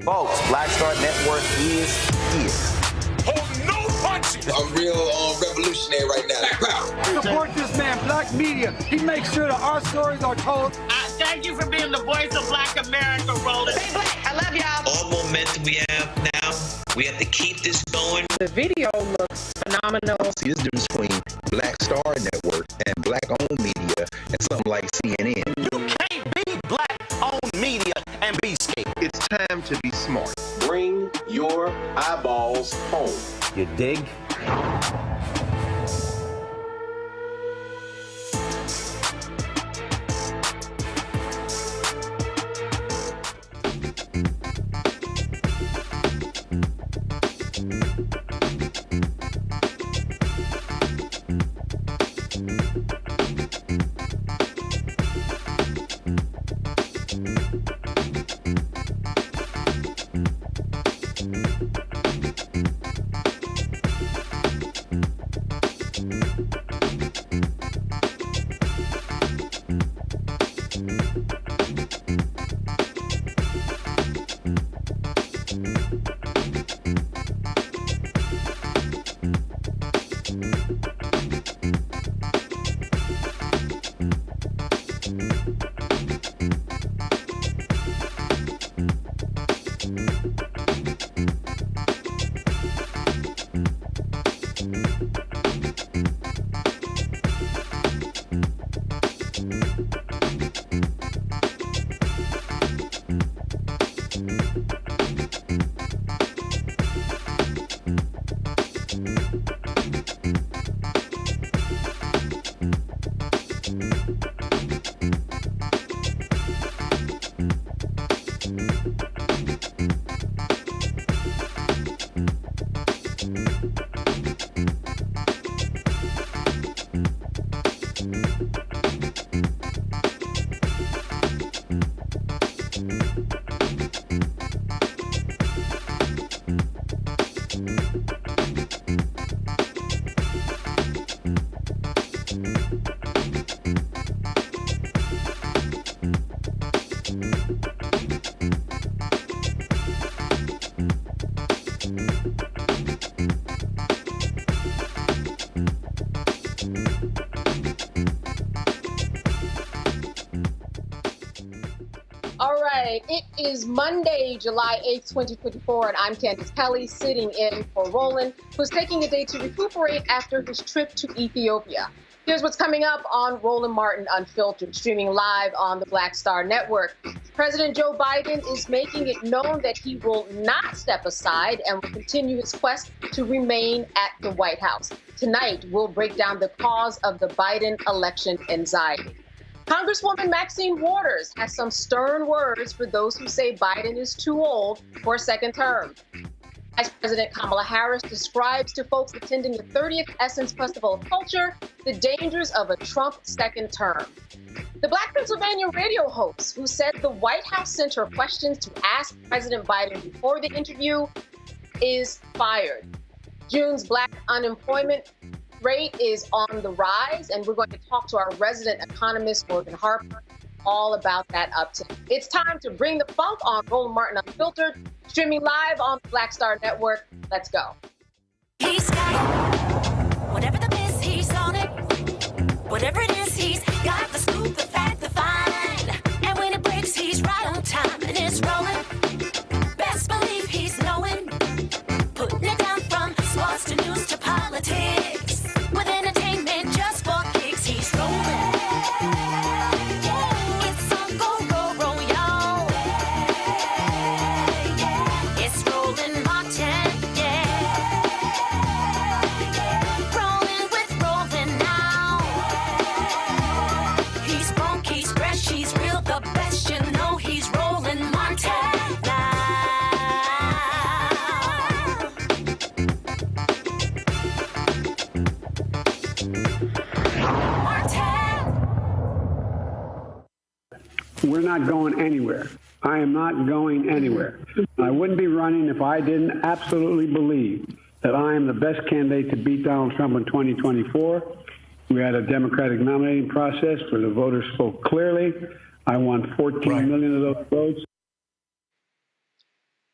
Folks, Black Star Network is here. Hold no punches! I'm real revolutionary right now. Support this man, Black Media. He makes sure that our stories are told. Thank you for being the voice of Black America, Roland. Stay black. I love y'all. All momentum we have now, we have to keep this going. The video looks phenomenal. See this difference between Black Star Network and Black-owned media and something like CNN. You can't be Black-owned media and be scared. It's time to be smart. Bring your eyeballs home. You dig? It is Monday, July 8th, 2024, and I'm Candace Kelly, sitting in for Roland, who's taking a day to recuperate after his trip to Ethiopia. Here's what's coming up on Roland Martin Unfiltered, streaming live on the Black Star Network. President Joe Biden is making it known that he will not step aside and will continue his quest to remain at the White House. Tonight, we'll break down the cause of the Biden election anxiety. Congresswoman Maxine Waters has some stern words for those who say Biden is too old for a second term. Vice President Kamala Harris describes to folks attending the 30th Essence Festival of Culture the dangers of a Trump second term. The Black Pennsylvania radio host who said the White House sent her questions to ask President Biden before the interview is fired. June's Black unemployment rate is on the rise, and we're going to talk to our resident economist, Harper, all about that uptick. It's time to bring the funk on Roland Martin Unfiltered, streaming live on the Black Star Network. Let's go. He's got it. Whatever the miss, he's on it. Whatever it is, he's got the scoop, the fact, the find. And when it breaks, he's right on time, and it's rolling. Best believe he's knowing. Putting it down from sports to news to politics. With entertainment just for kicks, he's rolling. It's on go, roll, y'all. It's Roland Martin, rolling with Roland now. He's funky, he's fresh, he's real, the best, you know he's Roland Martin now. We're not going anywhere. I am not going anywhere. I wouldn't be running if I didn't absolutely believe that I am the best candidate to beat Donald Trump in 2024. We had a Democratic nominating process where the voters spoke clearly. I won 14 million of those votes.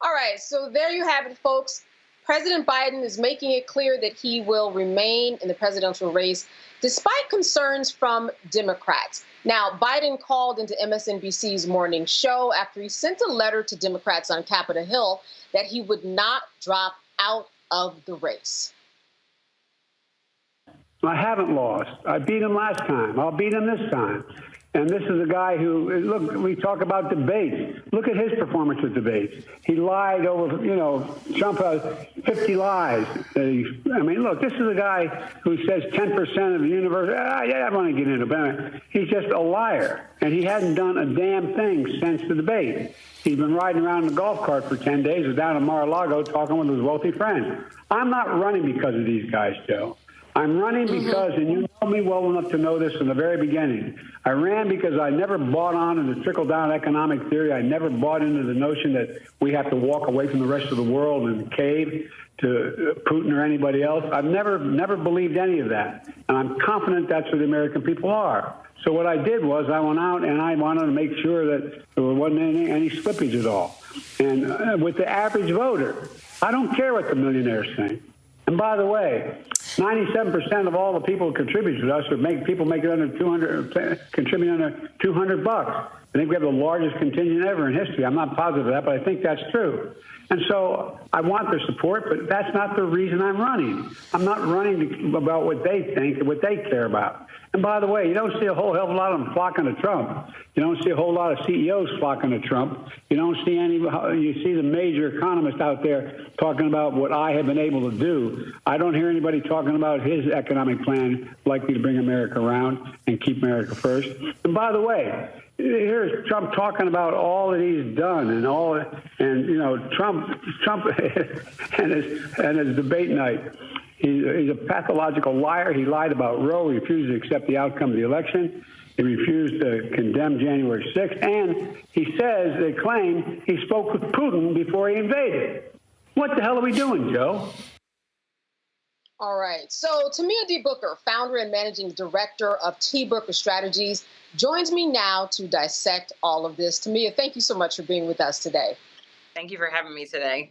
All right, so there you have it, folks. President Biden is making it clear that he will remain in the presidential race despite concerns from Democrats. Now, Biden called into MSNBC's morning show after he sent a letter to Democrats on Capitol Hill that he would not drop out of the race. I haven't lost. I beat him last time. I'll beat him this time. And this is a guy who, look, we talk about debates. Look at his performance at debates. He lied over, Trump has 50 lies. Look, this is a guy who says 10% of the universe. I want to get into it, but he's just a liar. And he hasn't done a damn thing since the debate. He's been riding around in a golf cart for 10 days, was down in Mar-a-Lago talking with his wealthy friends. I'm not running because of these guys, Joe. I'm running because, and you know me well enough to know this from the very beginning, I ran because I never bought on to the trickle-down economic theory. I never bought into the notion that we have to walk away from the rest of the world and cave to Putin or anybody else. I've never believed any of that, and I'm confident that's where the American people are. So what I did was I went out and I wanted to make sure that there wasn't any slippage at all. And with the average voter, I don't care what the millionaires think. And by the way, 97% of all the people who contribute to us are people making under 200, contributing under $200. I think we have the largest contingent ever in history. I'm not positive of that, but I think that's true. And so I want their support, but that's not the reason I'm running. I'm not running about what they think and what they care about. And by the way, you don't see a whole hell of a lot of them flocking to Trump. You don't see a whole lot of CEOs flocking to Trump. You don't see any. You see the major economists out there talking about what I have been able to do. I don't hear anybody talking about his economic plan likely to bring America around and keep America first. And by the way, here's Trump talking about all that he's done and Trump and his debate night. He's a pathological liar. He lied about Roe. He refused to accept the outcome of the election. He refused to condemn January 6th. And he says, they claim, he spoke with Putin before he invaded. What the hell are we doing, Joe? All right. So Tamia D. Booker, founder and managing director of T. Booker Strategies, joins me now to dissect all of this. Tamia, thank you so much for being with us today. Thank you for having me today.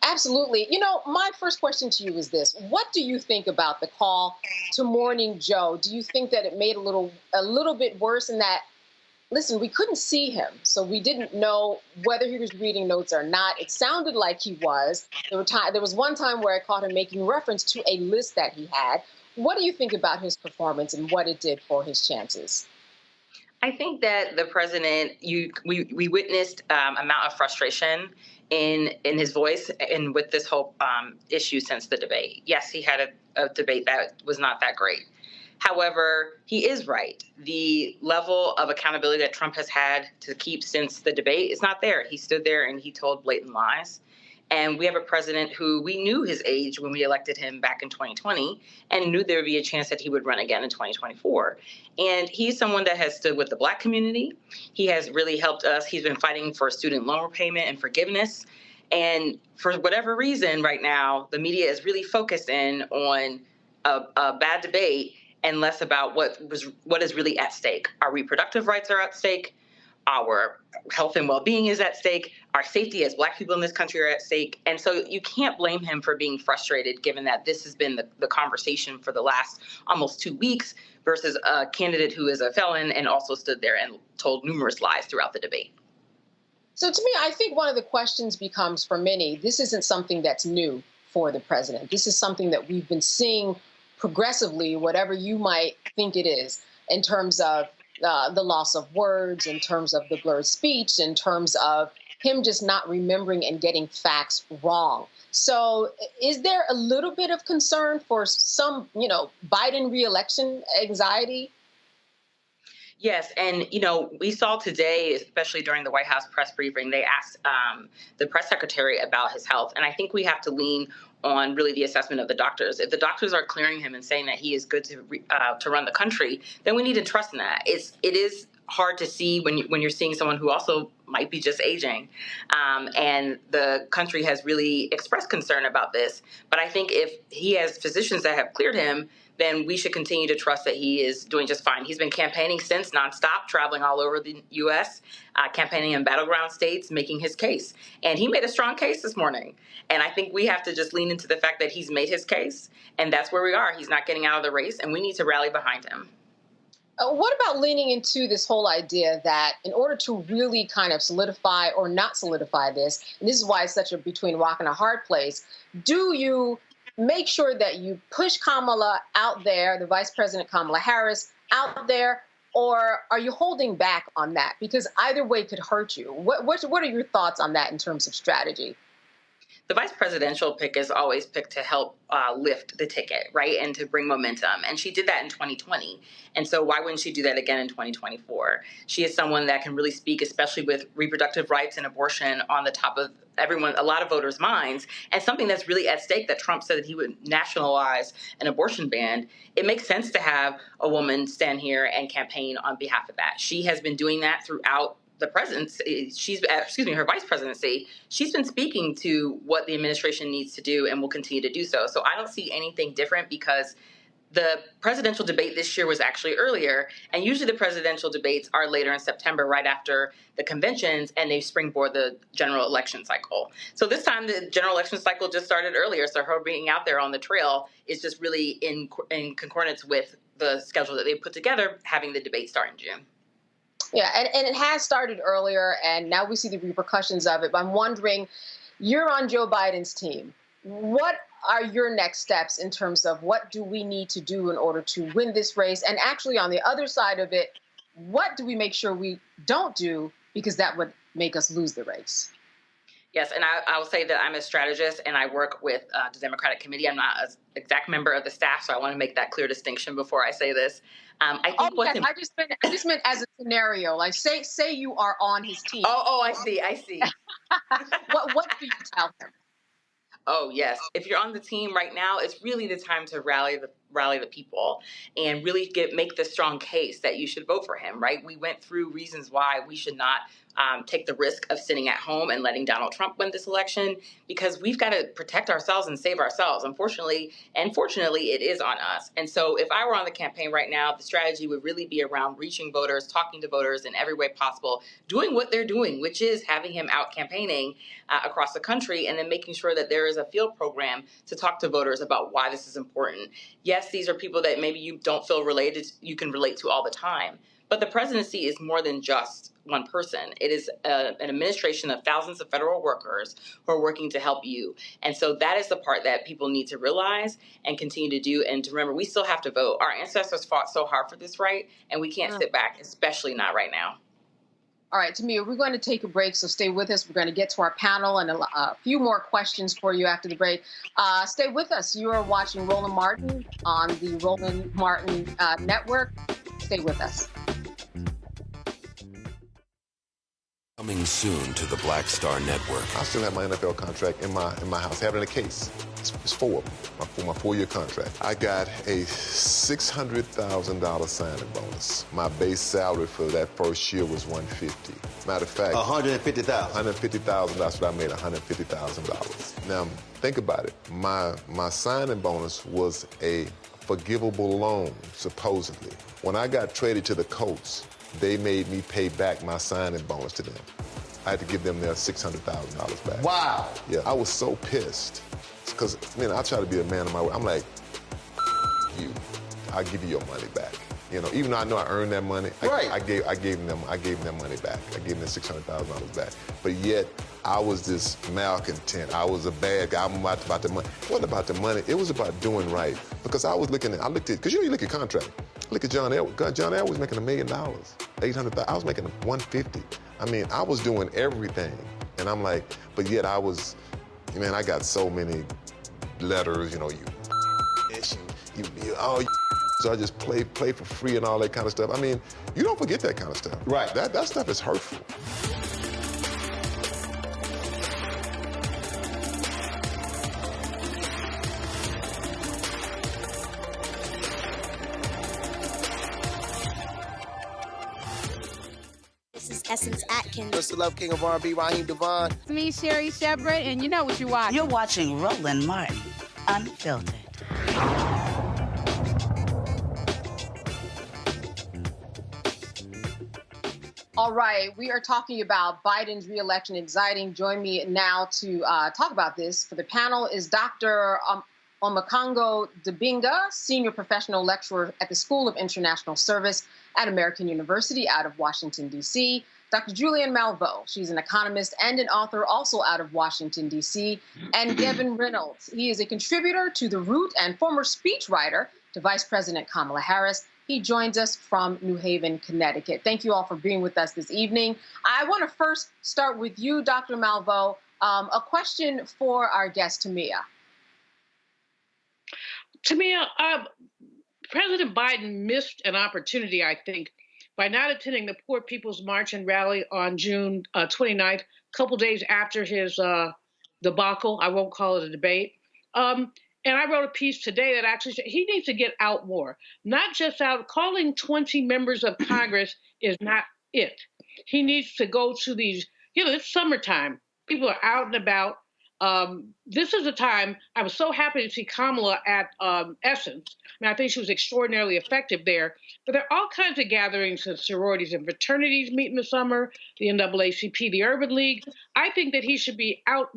Absolutely. My first question to you is this. What do you think about the call to Morning Joe? Do you think that it made a little bit worse in that, listen, we couldn't see him, so we didn't know whether he was reading notes or not. It sounded like he was. There was one time where I caught him making reference to a list that he had. What do you think about his performance and what it did for his chances? I think that the president, we witnessed amount of frustration in his voice and with this whole issue since the debate. Yes, he had a debate that was not that great. However, he is right. The level of accountability that Trump has had to keep since the debate is not there. He stood there and he told blatant lies. And we have a president who we knew his age when we elected him back in 2020 and knew there would be a chance that he would run again in 2024. And he's someone that has stood with the Black community. He has really helped us. He's been fighting for student loan repayment and forgiveness. And for whatever reason right now, the media is really focused in on a bad debate and less about what is really at stake. Our reproductive rights are at stake. Our health and well-being is at stake. Our safety as Black people in this country are at stake. And so you can't blame him for being frustrated, given that this has been the conversation for the last almost 2 weeks versus a candidate who is a felon and also stood there and told numerous lies throughout the debate. So to me, I think one of the questions becomes for many, this isn't something that's new for the president. This is something that we've been seeing progressively, whatever you might think it is, in terms of the loss of words, in terms of the blurred speech, in terms of him just not remembering and getting facts wrong. So is there a little bit of concern for some, Biden reelection anxiety? Yes, and we saw today, especially during the White House press briefing, they asked the press secretary about his health, and I think we have to lean on really the assessment of the doctors. If the doctors are clearing him and saying that he is good to run the country, then we need to trust in that. It is hard to see when you're seeing someone who also might be just aging, and the country has really expressed concern about this. But I think if he has physicians that have cleared him, then we should continue to trust that he is doing just fine. He's been campaigning since, nonstop, traveling all over the U.S., campaigning in battleground states, making his case. And he made a strong case this morning. And I think we have to just lean into the fact that he's made his case, and that's where we are. He's not getting out of the race, and we need to rally behind him. What about leaning into this whole idea that in order to really kind of solidify or not solidify this, and this is why it's such a between rock and a hard place, do you make sure that you push Kamala out there, the Vice President Kamala Harris out there, or are you holding back on that? Because either way could hurt you. What are your thoughts on that in terms of strategy? The vice presidential pick is always picked to help lift the ticket, right, and to bring momentum. And she did that in 2020. And so why wouldn't she do that again in 2024? She is someone that can really speak, especially with reproductive rights and abortion on the top of a lot of voters' minds, and something that's really at stake that Trump said that he would nationalize an abortion ban. It makes sense to have a woman stand here and campaign on behalf of that. She has been doing that throughout the presidency, her vice presidency. She's been speaking to what the administration needs to do and will continue to do so. So I don't see anything different because the presidential debate this year was actually earlier, and usually the presidential debates are later in September, right after the conventions, and they springboard the general election cycle. So this time the general election cycle just started earlier, so her being out there on the trail is just really in concordance with the schedule that they put together, having the debate start in June. Yeah, and it has started earlier, and now we see the repercussions of it. But I'm wondering, you're on Joe Biden's team. What are your next steps in terms of what do we need to do in order to win this race? And actually, on the other side of it, what do we make sure we don't do, because that would make us lose the race? Yes, and I will say that I'm a strategist and I work with the Democratic Committee. I'm not an exact member of the staff, so I want to make that clear distinction before I say this. I think I just meant as a scenario. Like, say you are on his team. Oh, I see. What do you tell him? Oh, yes. If you're on the team right now, it's really the time to rally the people and really make the strong case that you should vote for him, right? We went through reasons why we should not take the risk of sitting at home and letting Donald Trump win this election, because we've got to protect ourselves and save ourselves. Unfortunately, and fortunately, it is on us. And so if I were on the campaign right now, the strategy would really be around reaching voters, talking to voters in every way possible, doing what they're doing, which is having him out campaigning across the country, and then making sure that there is a field program to talk to voters about why this is important. Yes, these are people that maybe you don't feel you can relate to all the time. But the presidency is more than just one person. It is an administration of thousands of federal workers who are working to help you. And so that is the part that people need to realize and continue to do. And to remember, we still have to vote. Our ancestors fought so hard for this right, and we can't sit back, especially not right now. All right, Tamia, we're going to take a break, so stay with us. We're going to get to our panel and a few more questions for you after the break. Stay with us. You are watching Roland Martin on the Roland Martin Network. Stay with us. Coming soon to the Black Star Network. I still have my NFL contract in my house. I have it in a case. It's 4 of them, my 4-year contract. I got a $600,000 signing bonus. My base salary for that first year was $150,000. Matter of fact, $150,000. $150,000. That's what I made, $150,000. Now think about it. My signing bonus was a forgivable loan, supposedly. When I got traded to the Colts, they made me pay back my signing bonus to them. I had to give them their $600,000 back. Wow. Yeah, I was so pissed. Because, man, I try to be a man of my word. I'm like, you, I'll give you your money back. You know, even though I know I earned that money, right. I gave them money back. I gave them $600,000 back. But yet, I was this malcontent. I was a bad guy. I'm about the money. It wasn't about the money. It was about doing right. Because I looked at, because you look at contract. Look at John Elway. John Elway was making $1 million, $800,000. I was making $150,000. I mean, I was doing everything. And I'm like, but yet I got so many letters, you know, so I just play for free and all that kind of stuff. I mean, you don't forget that kind of stuff. Right. That stuff is hurtful. Essence Atkins. What's the love king of R&B, Raheem Devon? It's me, Sherry Shepard, and you know what you're watching. You're watching Roland Martin, Unfiltered. All right, we are talking about Biden's reelection anxiety. Join me now to talk about this. For the panel is Dr. Omakongo Dibinga, Senior Professional Lecturer at the School of International Service at American University out of Washington, D.C. Dr. Julianne Malveaux, she's an economist and an author also out of Washington, D.C. And Gavin Reynolds, he is a contributor to The Root and former speechwriter to Vice President Kamala Harris. He joins us from New Haven, Connecticut. Thank you all for being with us this evening. I want to first start with you, Dr. Malveaux. A question for our guest, Tamia. Tamia, President Biden missed an opportunity, I think, by not attending the Poor People's March and Rally on June 29th, a couple days after his debacle. I won't call it a debate. And I wrote a piece today that actually said he needs to get out more. Not just out, calling 20 members of Congress is not it. He needs to go to these, it's summertime. People are out and about. This is a time, I was so happy to see Kamala at Essence. I think she was extraordinarily effective there. But there are all kinds of gatherings and sororities and fraternities meet in the summer, the NAACP, the Urban League. I think that he should be out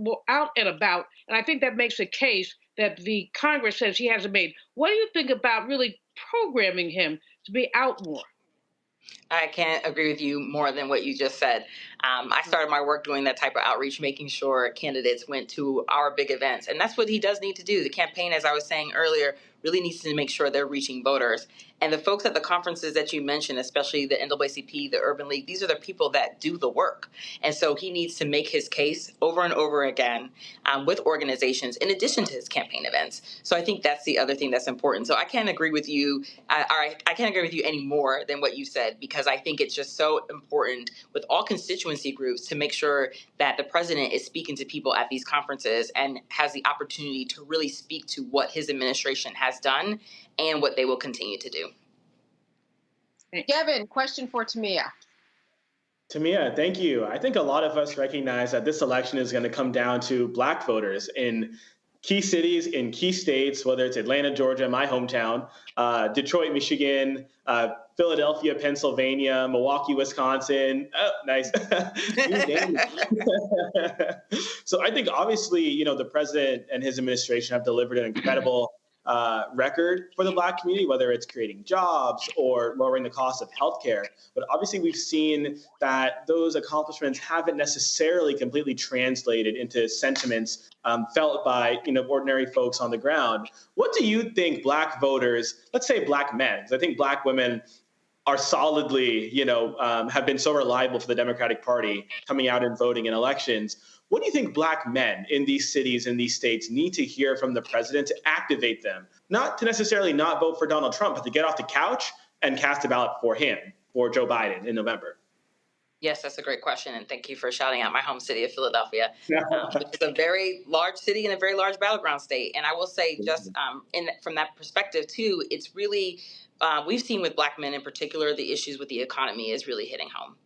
and about, and I think that makes a case that the Congress says he hasn't made. What do you think about really programming him to be out more? I can't agree with you more than what you just said. I started my work doing that type of outreach, making sure candidates went to our big events. And that's what he does need to do. The campaign, as I was saying earlier, really needs to make sure they're reaching voters. And the folks at the conferences that you mentioned, especially the NAACP, the Urban League, these are the people that do the work. And so he needs to make his case over and over again with organizations in addition to his campaign events. So I think that's the other thing that's important. So I can't agree with you. I can't agree with you any more than what you said, because I think it's just so important with all constituency groups to make sure that the president is speaking to people at these conferences and has the opportunity to really speak to what his administration has done and what they will continue to do. Gavin, question for Tamia. Tamia, thank you. I think a lot of us recognize that this election is going to come down to Black voters in key cities, in key states, whether it's Atlanta, Georgia, my hometown, Detroit, Michigan, Philadelphia, Pennsylvania, Milwaukee, Wisconsin. Oh, nice. So I think obviously, the president and his administration have delivered an incredible record for the Black community, whether it's creating jobs or lowering the cost of healthcare. But obviously, we've seen that those accomplishments haven't necessarily completely translated into sentiments felt by ordinary folks on the ground. What do you think Black voters, let's say Black men, because I think Black women are solidly, have been so reliable for the Democratic Party coming out and voting in elections. What do you think Black men in these cities, in these states, need to hear from the president to activate them? Not to necessarily not vote for Donald Trump, but to get off the couch and cast a ballot for him, for Joe Biden in November. Yes, that's a great question, and thank you for shouting out my home city of Philadelphia, which is a very large city and a very large battleground state. And I will say, just from that perspective too, it's really we've seen with Black men in particular, the issues with the economy is really hitting home,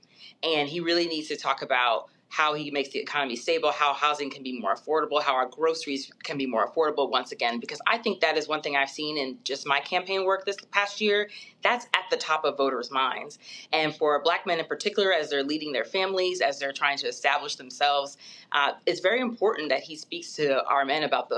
and he really needs to talk about how he makes the economy stable, how housing can be more affordable, how our groceries can be more affordable once again, because I think that is one thing I've seen in just my campaign work this past year. That's at the top of voters' minds. And for Black men in particular, as they're leading their families, as they're trying to establish themselves, it's very important that he speaks to our men about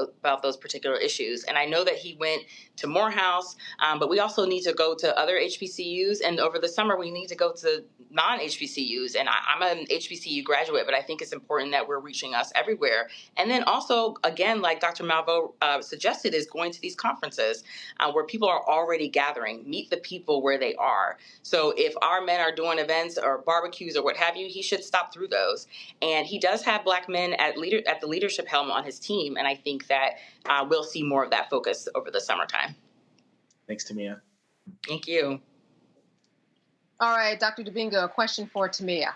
those particular issues. And I know that he went to Morehouse, but we also need to go to other HBCUs. And over the summer, we need to go to non-HBCUs. And I'm an HBCU graduate, but I think it's important that we're reaching us everywhere. And then also, again, like Dr. Malveaux suggested, is going to these conferences where people are already gathering, meet the people where they are. So if our men are doing events or barbecues or what have you, he should stop through those. And he does have Black men at the leadership helm on his team. And I think that we'll see more of that focus over the summertime. Thanks, Tamia. Thank you. All right, Dr. Dubinga, a question for Tamia.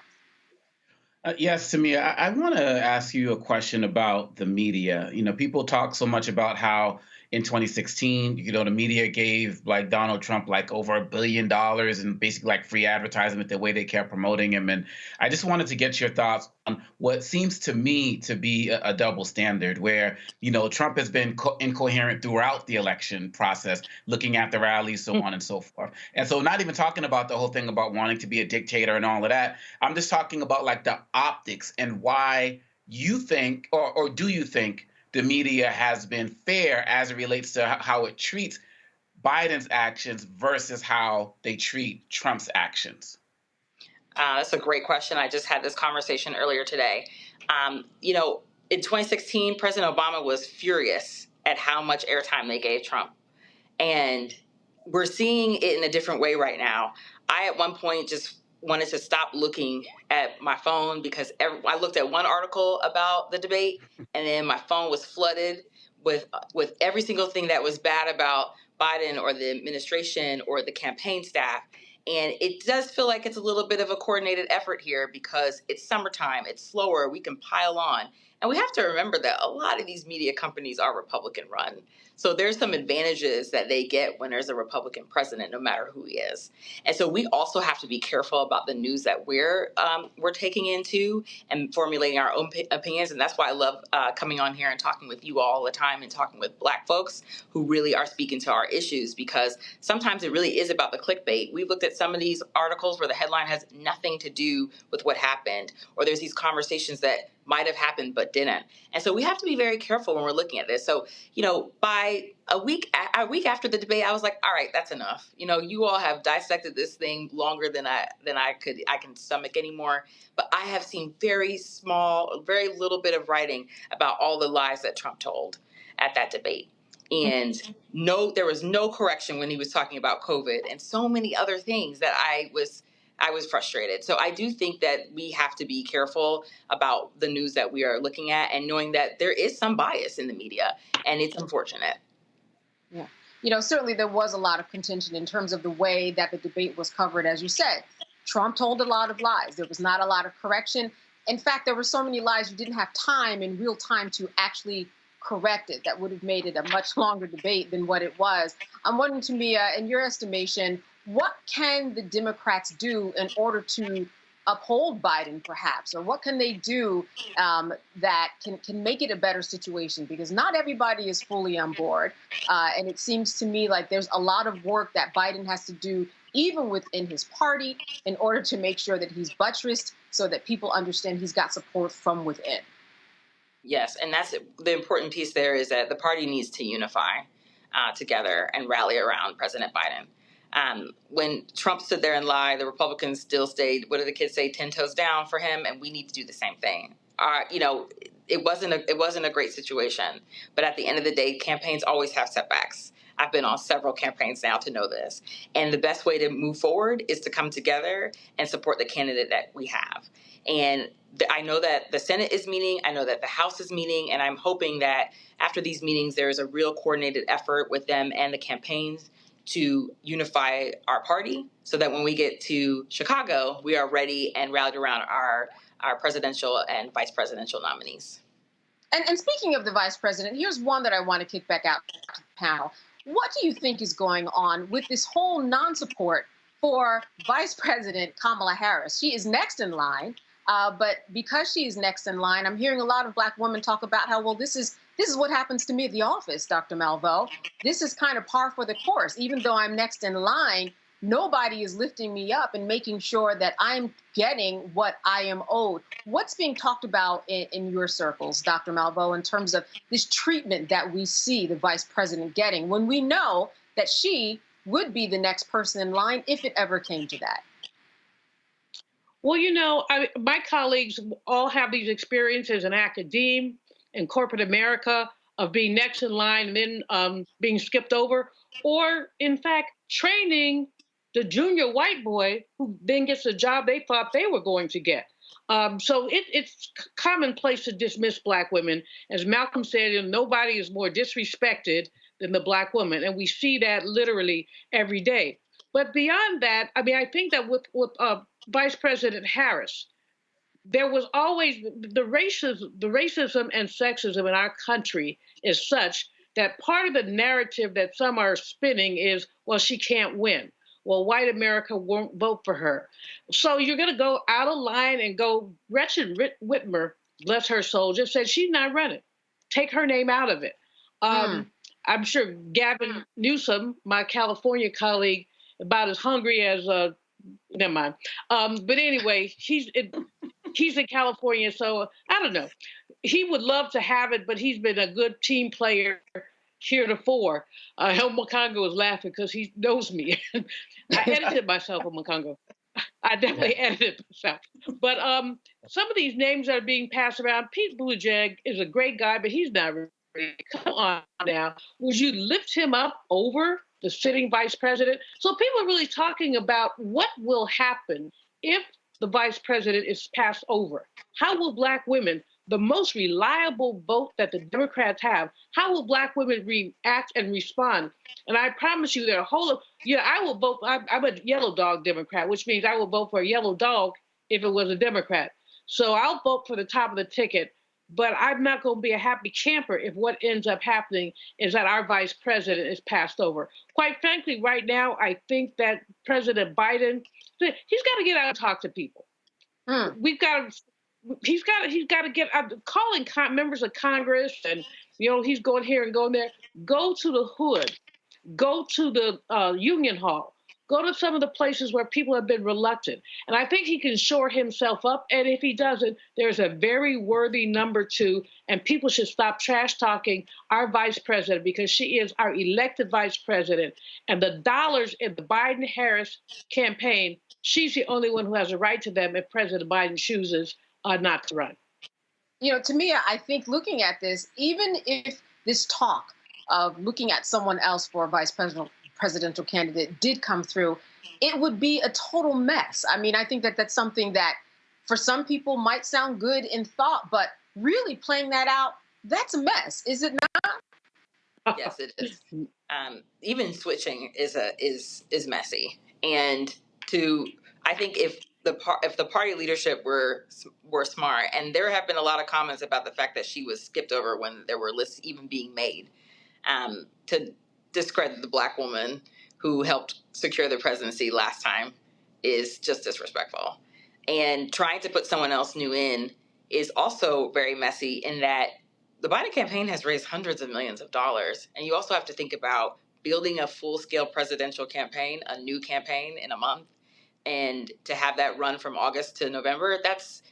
Yes, Tamia, I want to ask you a question about the media. You know, people talk so much about how in 2016, you know, the media gave like Donald Trump like over $1 billion and basically like free advertisement, the way they kept promoting him. And I just wanted to get your thoughts on what seems to me to be a double standard where, you know, Trump has been incoherent throughout the election process, looking at the rallies, so on and so forth. And so not even talking about the whole thing about wanting to be a dictator and all of that. I'm just talking about like the optics and why you think, or do you think, the media has been fair as it relates to how it treats Biden's actions versus how they treat Trump's actions? That's a great question. I just had this conversation earlier today. You know, in 2016, President Obama was furious at how much airtime they gave Trump. And we're seeing it in a different way right now. I, at one point, just wanted to stop looking at my phone because I looked at one article about the debate and then my phone was flooded with every single thing that was bad about Biden or the administration or the campaign staff. And it does feel like it's a little bit of a coordinated effort here because it's summertime, it's slower, we can pile on. And we have to remember that a lot of these media companies are Republican run. So there's some advantages that they get when there's a Republican president, no matter who he is. And so we also have to be careful about the news that we're taking into and formulating our own opinions. And that's why I love coming on here and talking with you all the time and talking with Black folks who really are speaking to our issues, because sometimes it really is about the clickbait. We've looked at some of these articles where the headline has nothing to do with what happened, or there's these conversations that might have happened but didn't. And so we have to be very careful when we're looking at this. So, you know, by a week after the debate, I was like, all right, that's enough. You know, you all have dissected this thing longer than I can stomach anymore. But I have seen very little bit of writing about all the lies that Trump told at that debate. And there was no correction when he was talking about COVID and so many other things that I was frustrated. So I do think that we have to be careful about the news that we are looking at and knowing that there is some bias in the media, and it's unfortunate. Yeah. You know, certainly there was a lot of contention in terms of the way that the debate was covered. As you said, Trump told a lot of lies. There was not a lot of correction. In fact, there were so many lies you didn't have time in real time to actually correct it. That would have made it a much longer debate than what it was. I'm wondering, Tamia, in your estimation, what can the Democrats do in order to uphold Biden, perhaps? Or what can they do that can make it a better situation? Because not everybody is fully on board. And it seems to me like there's a lot of work that Biden has to do, even within his party, in order to make sure that he's buttressed so that people understand he's got support from within. Yes, and that's the important piece there, is that the party needs to unify together and rally around President Biden. When Trump stood there and lied, the Republicans still stayed, what do the kids say, 10 toes down for him, and we need to do the same thing. You know, it wasn't a great situation, but at the end of the day, campaigns always have setbacks. I've been on several campaigns now to know this. And the best way to move forward is to come together and support the candidate that we have. And I know that the Senate is meeting, I know that the House is meeting, and I'm hoping that after these meetings, there is a real coordinated effort with them and the campaigns to unify our party so that when we get to Chicago, we are ready and rallied around our presidential and vice presidential nominees. And speaking of the vice president, here's one that I want to kick back out to the panel. What do you think is going on with this whole non-support for Vice President Kamala Harris? She is next in line, but because she is next in line, I'm hearing a lot of Black women talk about how, well, this is what happens to me at the office, Dr. Malveaux. This is kind of par for the course. Even though I'm next in line, nobody is lifting me up and making sure that I'm getting what I am owed. What's being talked about in your circles, Dr. Malveaux, in terms of this treatment that we see the vice president getting when we know that she would be the next person in line if it ever came to that? Well, my colleagues all have these experiences in academia, in corporate America, of being next in line and then being skipped over, or in fact, training the junior white boy who then gets the job they thought they were going to get. So it's commonplace to dismiss Black women. As Malcolm said, nobody is more disrespected than the Black woman. And we see that literally every day. But beyond that, I think that with Vice President Harris, there was always the racism and sexism in our country is such that part of the narrative that some are spinning is, well, she can't win. Well, white America won't vote for her. So you're going to go out of line and go, Gretchen Whitmer, bless her soul, just said she's not running. Take her name out of it. I'm sure Gavin Newsom, my California colleague, about as hungry as, never mind. But anyway, he's in California, so I don't know. He would love to have it, but he's been a good team player heretofore. Hel Mokongo was laughing because he knows me. I edited myself on Mokongo. I definitely edited myself. But some of these names that are being passed around, Pete Buttigieg is a great guy, but he's not ready. Come on now. Would you lift him up over the sitting vice president? So people are really talking about what will happen if the vice president is passed over. How will Black women, the most reliable vote that the Democrats have, how will Black women react and respond? And I promise you, there are I will vote. I'm a yellow dog Democrat, which means I will vote for a yellow dog if it was a Democrat. So I'll vote for the top of the ticket, but I'm not going to be a happy camper if what ends up happening is that our vice president is passed over. Quite frankly, right now, I think that President Biden, he's got to get out and talk to people. He's got to get calling members of Congress, and he's going here and going there. Go to the hood, go to the Union Hall, go to some of the places where people have been reluctant, and I think he can shore himself up. And if he doesn't, there's a very worthy number two, and people should stop trash talking our vice president because she is our elected vice president, and the dollars in the Biden-Harris campaign, she's the only one who has a right to them if President Biden chooses not to run. To me, I think looking at this, even if this talk of looking at someone else for a vice presidential candidate did come through, it would be a total mess. I think that that's something that for some people might sound good in thought, but really playing that out, that's a mess, is it not? Yes, it is. Even switching is messy. And I think if the party leadership were smart, and there have been a lot of comments about the fact that she was skipped over when there were lists even being made to discredit the Black woman who helped secure the presidency last time is just disrespectful. And trying to put someone else new in is also very messy in that the Biden campaign has raised hundreds of millions of dollars. And you also have to think about building a full-scale presidential campaign, a new campaign in a month, and to have that run from August to November, that's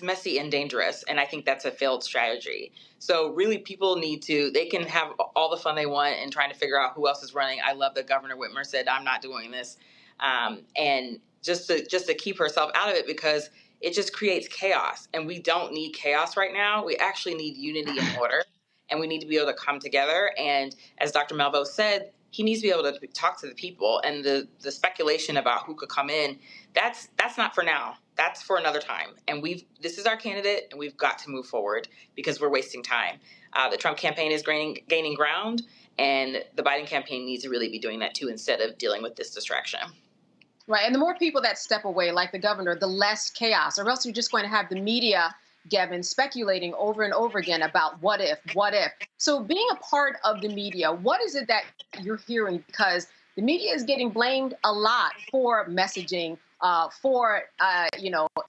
messy and dangerous. And I think that's a failed strategy. So really people they can have all the fun they want in trying to figure out who else is running. I love that Governor Whitmer said, I'm not doing this. And just to keep herself out of it because it just creates chaos. And we don't need chaos right now. We actually need unity and order. And we need to be able to come together. And as Dr. Malveaux said, he needs to be able to talk to the people, and the speculation about who could come in, that's not for now. that's for another time. And this is our candidate, and we've got to move forward because we're wasting time. The Trump campaign is gaining ground, and the Biden campaign needs to really be doing that too, instead of dealing with this distraction. Right. And the more people that step away, like the governor, the less chaos, or else you're just going to have the media, Gavin, speculating over and over again about what if. So being a part of the media, what is it that you're hearing? Because the media is getting blamed a lot for messaging, for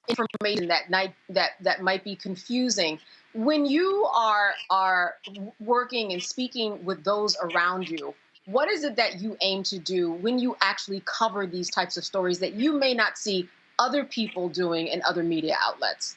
information that might be confusing. When you are working and speaking with those around you, what is it that you aim to do when you actually cover these types of stories that you may not see other people doing in other media outlets?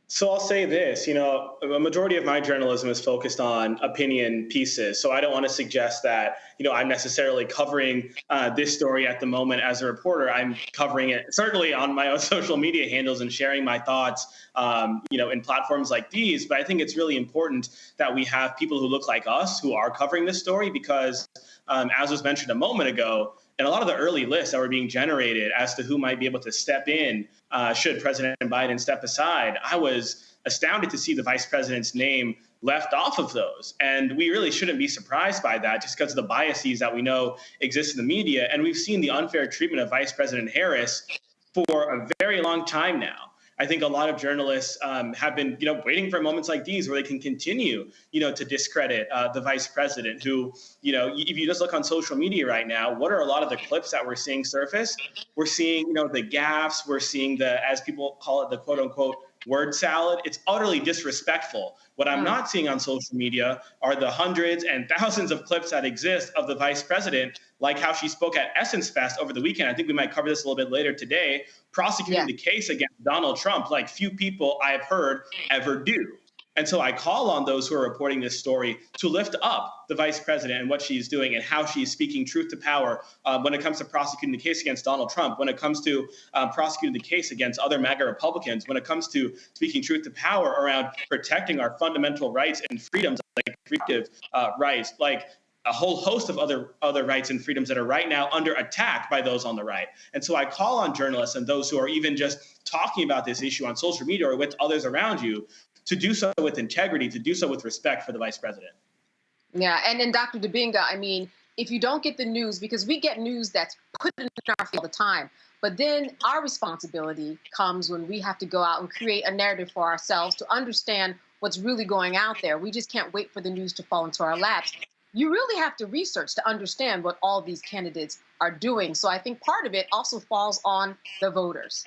So I'll say this, a majority of my journalism is focused on opinion pieces. So I don't want to suggest that, I'm necessarily covering this story at the moment as a reporter. I'm covering it certainly on my own social media handles and sharing my thoughts, in platforms like these. But I think it's really important that we have people who look like us who are covering this story because, as was mentioned a moment ago, and a lot of the early lists that were being generated as to who might be able to step in should President Biden step aside, I was astounded to see the vice president's name left off of those. And we really shouldn't be surprised by that just because of the biases that we know exist in the media. And we've seen the unfair treatment of Vice President Harris for a very long time now. I think a lot of journalists have been, waiting for moments like these where they can continue, to discredit the vice president who, if you just look on social media right now, what are a lot of the clips that we're seeing surface? We're seeing, the gaffes. We're seeing as people call it, the quote unquote word salad. It's utterly disrespectful. What I'm not seeing on social media are the hundreds and thousands of clips that exist of the vice president, like how she spoke at Essence Fest over the weekend. I think we might cover this a little bit later today, prosecuting the case against Donald Trump like few people I've heard ever do. And so I call on those who are reporting this story to lift up the vice president and what she's doing and how she's speaking truth to power when it comes to prosecuting the case against Donald Trump, when it comes to prosecuting the case against other MAGA Republicans, when it comes to speaking truth to power around protecting our fundamental rights and freedoms, like reproductive rights, like a whole host of other rights and freedoms that are right now under attack by those on the right. And so I call on journalists and those who are even just talking about this issue on social media or with others around you to do so with integrity, to do so with respect for the vice president. Yeah, and then Dr. Dubinga, I mean, if you don't get the news, because we get news that's put in our face all the time, but then our responsibility comes when we have to go out and create a narrative for ourselves to understand what's really going out there. We just can't wait for the news to fall into our laps. You really have to research to understand what all these candidates are doing. So I think part of it also falls on the voters.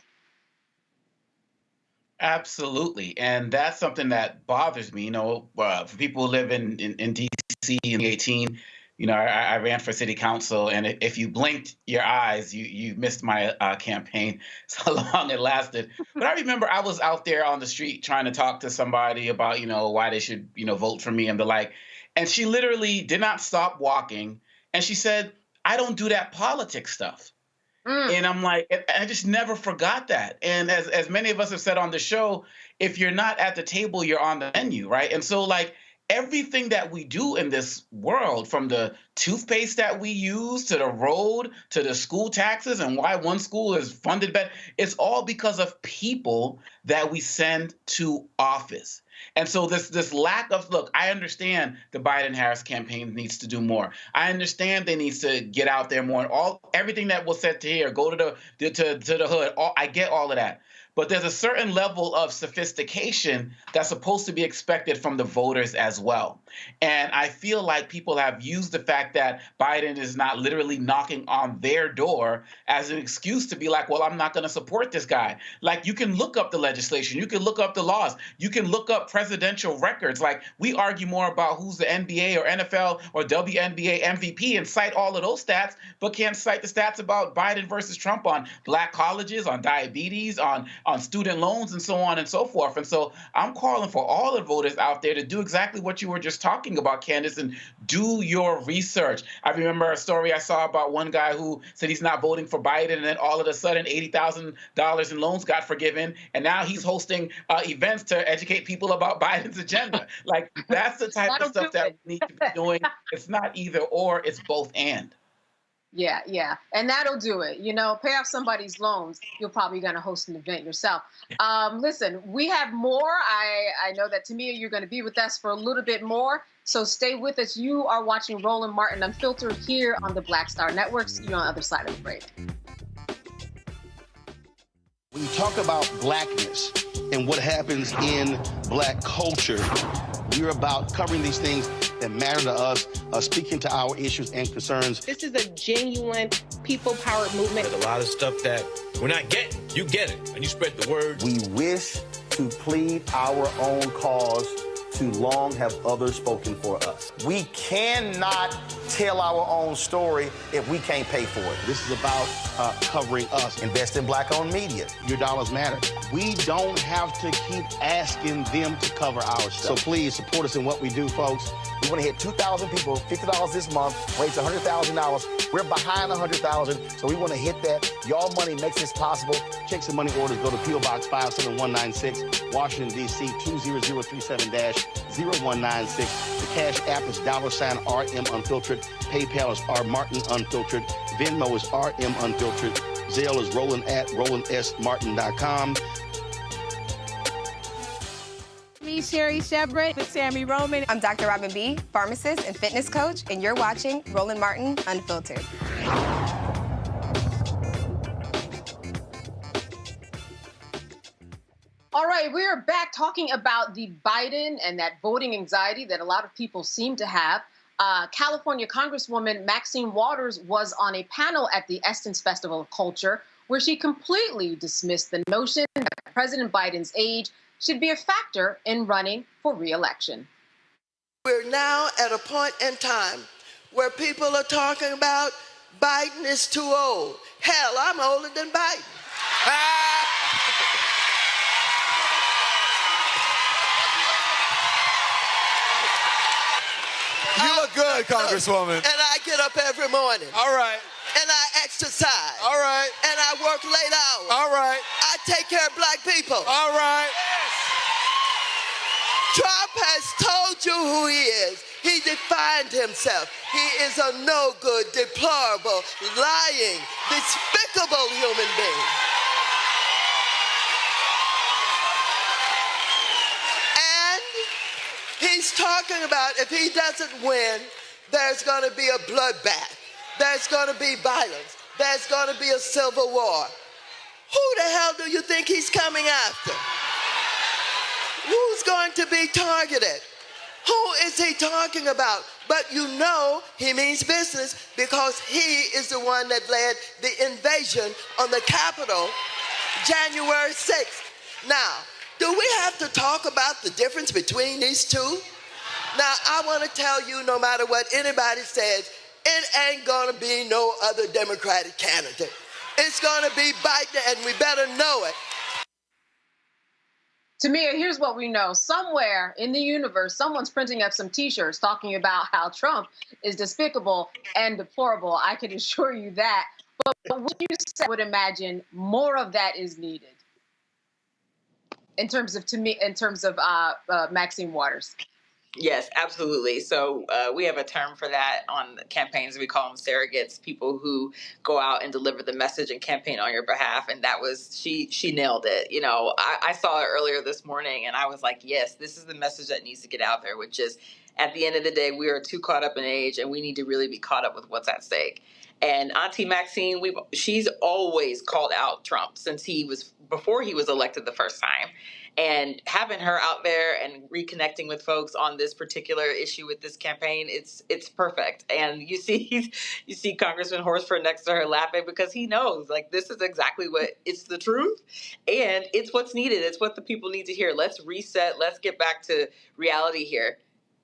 Absolutely. And that's something that bothers me, for people who live in D.C. in 2018, I ran for city council, and if you blinked your eyes, you missed my campaign. So long it lasted. But I remember I was out there on the street trying to talk to somebody about, why they should, vote for me and the like. And she literally did not stop walking. And she said, I don't do that politics stuff. And I'm like, I just never forgot that. And as many of us have said on the show, if you're not at the table, you're on the menu, right? And so like everything that we do in this world, from the toothpaste that we use to the road to the school taxes and why one school is funded better, it's all because of people that we send to office. And so this lack of, look, I understand the Biden-Harris campaign needs to do more. I understand they need to get out there more. And everything that was said to here, go to the hood. I get all of that. But there's a certain level of sophistication that's supposed to be expected from the voters as well. And I feel like people have used the fact that Biden is not literally knocking on their door as an excuse to be like, well, I'm not going to support this guy. Like, you can look up the legislation. You can look up the laws. You can look up presidential records. Like, we argue more about who's the NBA or NFL or WNBA MVP and cite all of those stats, but can't cite the stats about Biden versus Trump on black colleges, on diabetes, on student loans, and so on and so forth. And so I'm calling for all the voters out there to do exactly what you were just talking about, Candace, and do your research. I remember a story I saw about one guy who said he's not voting for Biden, and then all of a sudden $80,000 in loans got forgiven, and now he's hosting events to educate people about Biden's agenda. Like, that's the type of stuff that we need to be doing. It's not either or, it's both and. Yeah. And that'll do it. You know, pay off somebody's loans. You're probably going to host an event yourself. Listen, we have more. I know that, Tamia, you're going to be with us for a little bit more. So stay with us. You are watching Roland Martin Unfiltered here on the Black Star Network. See you on the other side of the break. When you talk about blackness and what happens in black culture, we're about covering these things that matter to us, speaking to our issues and concerns. This is a genuine people-powered movement. There's a lot of stuff that we're not getting. You get it, and you spread the word. We wish to plead our own cause. Too long have others spoken for us. We cannot tell our own story if we can't pay for it. This is about covering us. Invest in black-owned media. Your dollars matter. We don't have to keep asking them to cover our stuff. So please support us in what we do, folks. We want to hit 2,000 people, $50 this month, raise $100,000. We're behind $100,000, so we want to hit that. Y'all money makes this possible. Checks and money orders go to P.O. Box 57196, Washington, D.C. 20037-0196. The Cash App is $RM Unfiltered. PayPal is R Martin Unfiltered. Venmo is RM Unfiltered. Zelle is Roland at RolandSMartin.com. Me, Sherry Shepard, with Sammy Roman. I'm Dr. Robin B., pharmacist and fitness coach, and you're watching Roland Martin Unfiltered. All right, we are back talking about the Biden and that voting anxiety that a lot of people seem to have. California Congresswoman Maxine Waters was on a panel at the Essence Festival of Culture where she completely dismissed the notion that President Biden's age should be a factor in running for re-election. We're now at a point in time where people are talking about Biden is too old. Hell, I'm older than Biden. You look good, Congresswoman. And I get up every morning. All right. And I exercise. All right. And I work late hours. All right. I take care of black people. All right. Trump has told you who he is. He defined himself. He is a no-good, deplorable, lying, despicable human being. And he's talking about if he doesn't win, there's going to be a bloodbath. There's going to be violence. There's going to be a civil war. Who the hell do you think he's coming after? Who's going to be targeted? Who is he talking about? But you know he means business because he is the one that led the invasion on the Capitol January 6th. Now, do we have to talk about the difference between these two? Now, I want to tell you, no matter what anybody says, it ain't going to be no other Democratic candidate. It's going to be Biden, and we better know it. Tamia, here's what we know. Somewhere in the universe, someone's printing up some T-shirts talking about how Trump is despicable and deplorable. I can assure you that. But what you said, I would imagine more of that is needed in terms of Maxine Waters. Yes, absolutely. So we have a term for that on the campaigns. We call them surrogates, people who go out and deliver the message and campaign on your behalf. And that was, she nailed it. You know, I saw it earlier this morning and I was like, yes, this is the message that needs to get out there, which is at the end of the day, we are too caught up in age and we need to really be caught up with what's at stake. And Auntie Maxine, she's always called out Trump since before he was elected the first time. And having her out there and reconnecting with folks on this particular issue with this campaign, it's perfect. And you see Congressman Horsford next to her laughing because he knows, like, this is exactly it's the truth. And it's what's needed. It's what the people need to hear. Let's reset. Let's get back to reality here.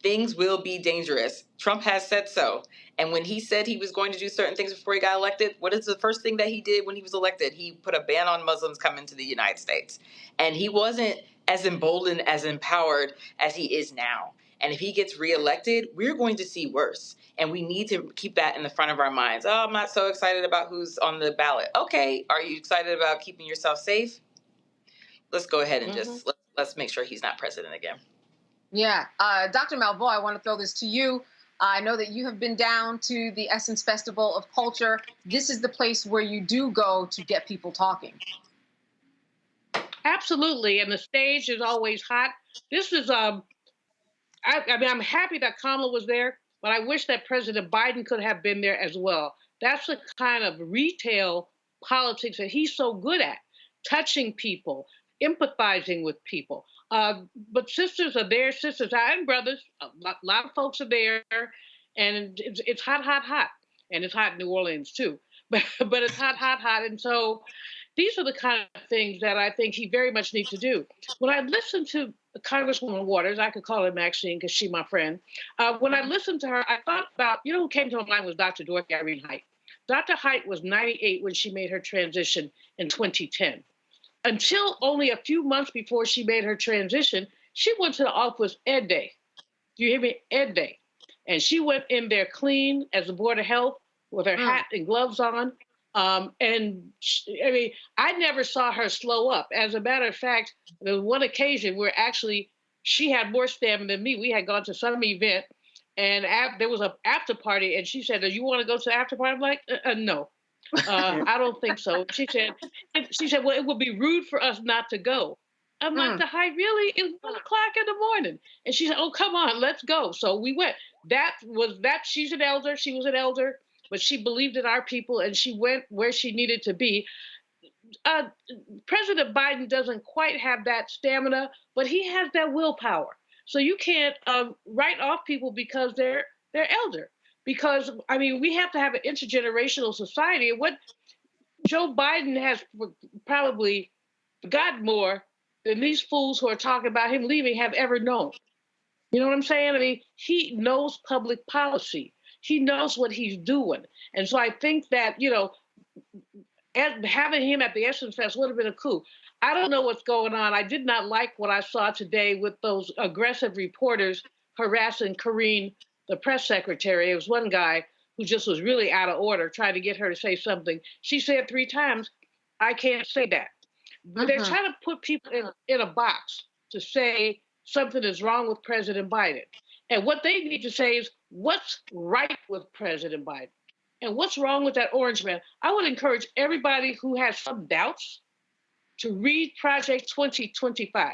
Things will be dangerous. Trump has said so. And when he said he was going to do certain things before he got elected, what is the first thing that he did when he was elected? He put a ban on Muslims coming to the United States. And he wasn't as emboldened, as empowered as he is now. And if he gets reelected, we're going to see worse. And we need to keep that in the front of our minds. Oh, I'm not so excited about who's on the ballot. Okay, are you excited about keeping yourself safe? Let's go ahead and just let's make sure he's not president again. Yeah. Dr. Malvoy, I want to throw this to you. I know that you have been down to the Essence Festival of Culture. This is the place where you do go to get people talking. Absolutely, and the stage is always hot. This is I mean, I'm happy that Kamala was there, but I wish that President Biden could have been there as well. That's the kind of retail politics that he's so good at, touching people, empathizing with people. But sisters are there, sisters and brothers. A lot of folks are there, and it's hot, hot, hot. And it's hot in New Orleans too. But it's hot, hot, hot. And so these are the kind of things that I think he very much needs to do. When I listened to Congresswoman Waters, I could call her Maxine because she's my friend. When I listened to her, I thought about, who came to my mind was Dr. Dorothy Irene Height. Dr. Height was 98 when she made her transition in 2010. Until only a few months before she made her transition, she went to the office Ed Day. Do you hear me? Ed Day. And she went in there clean as the Board of Health with her hat and gloves on. I never saw her slow up. As a matter of fact, there was one occasion where actually she had more stamina than me. We had gone to some event, and there was an after party, and she said, "Do you want to go to the after party?" I'm like, "No, I don't think so." She said, "Well, it would be rude for us not to go." I'm like, "The Height, really? It's 1 o'clock in the morning." And she said, "Oh, come on, let's go." So we went. She's an elder. She was an elder. But she believed in our people, and she went where she needed to be. President Biden doesn't quite have that stamina, but he has that willpower. So you can't write off people because they're elder. Because, we have to have an intergenerational society. And what Joe Biden has probably got more than these fools who are talking about him leaving have ever known. You know what I'm saying? He knows public policy. He knows what he's doing. And so I think that, having him at the Essence Fest would have been a coup. I don't know what's going on. I did not like what I saw today with those aggressive reporters harassing Karine, the press secretary. It was one guy who just was really out of order, trying to get her to say something. She said 3 times, "I can't say that." But they're trying to put people in a box to say something is wrong with President Biden. And what they need to say is, what's right with President Biden? And what's wrong with that orange man? I would encourage everybody who has some doubts to read Project 2025.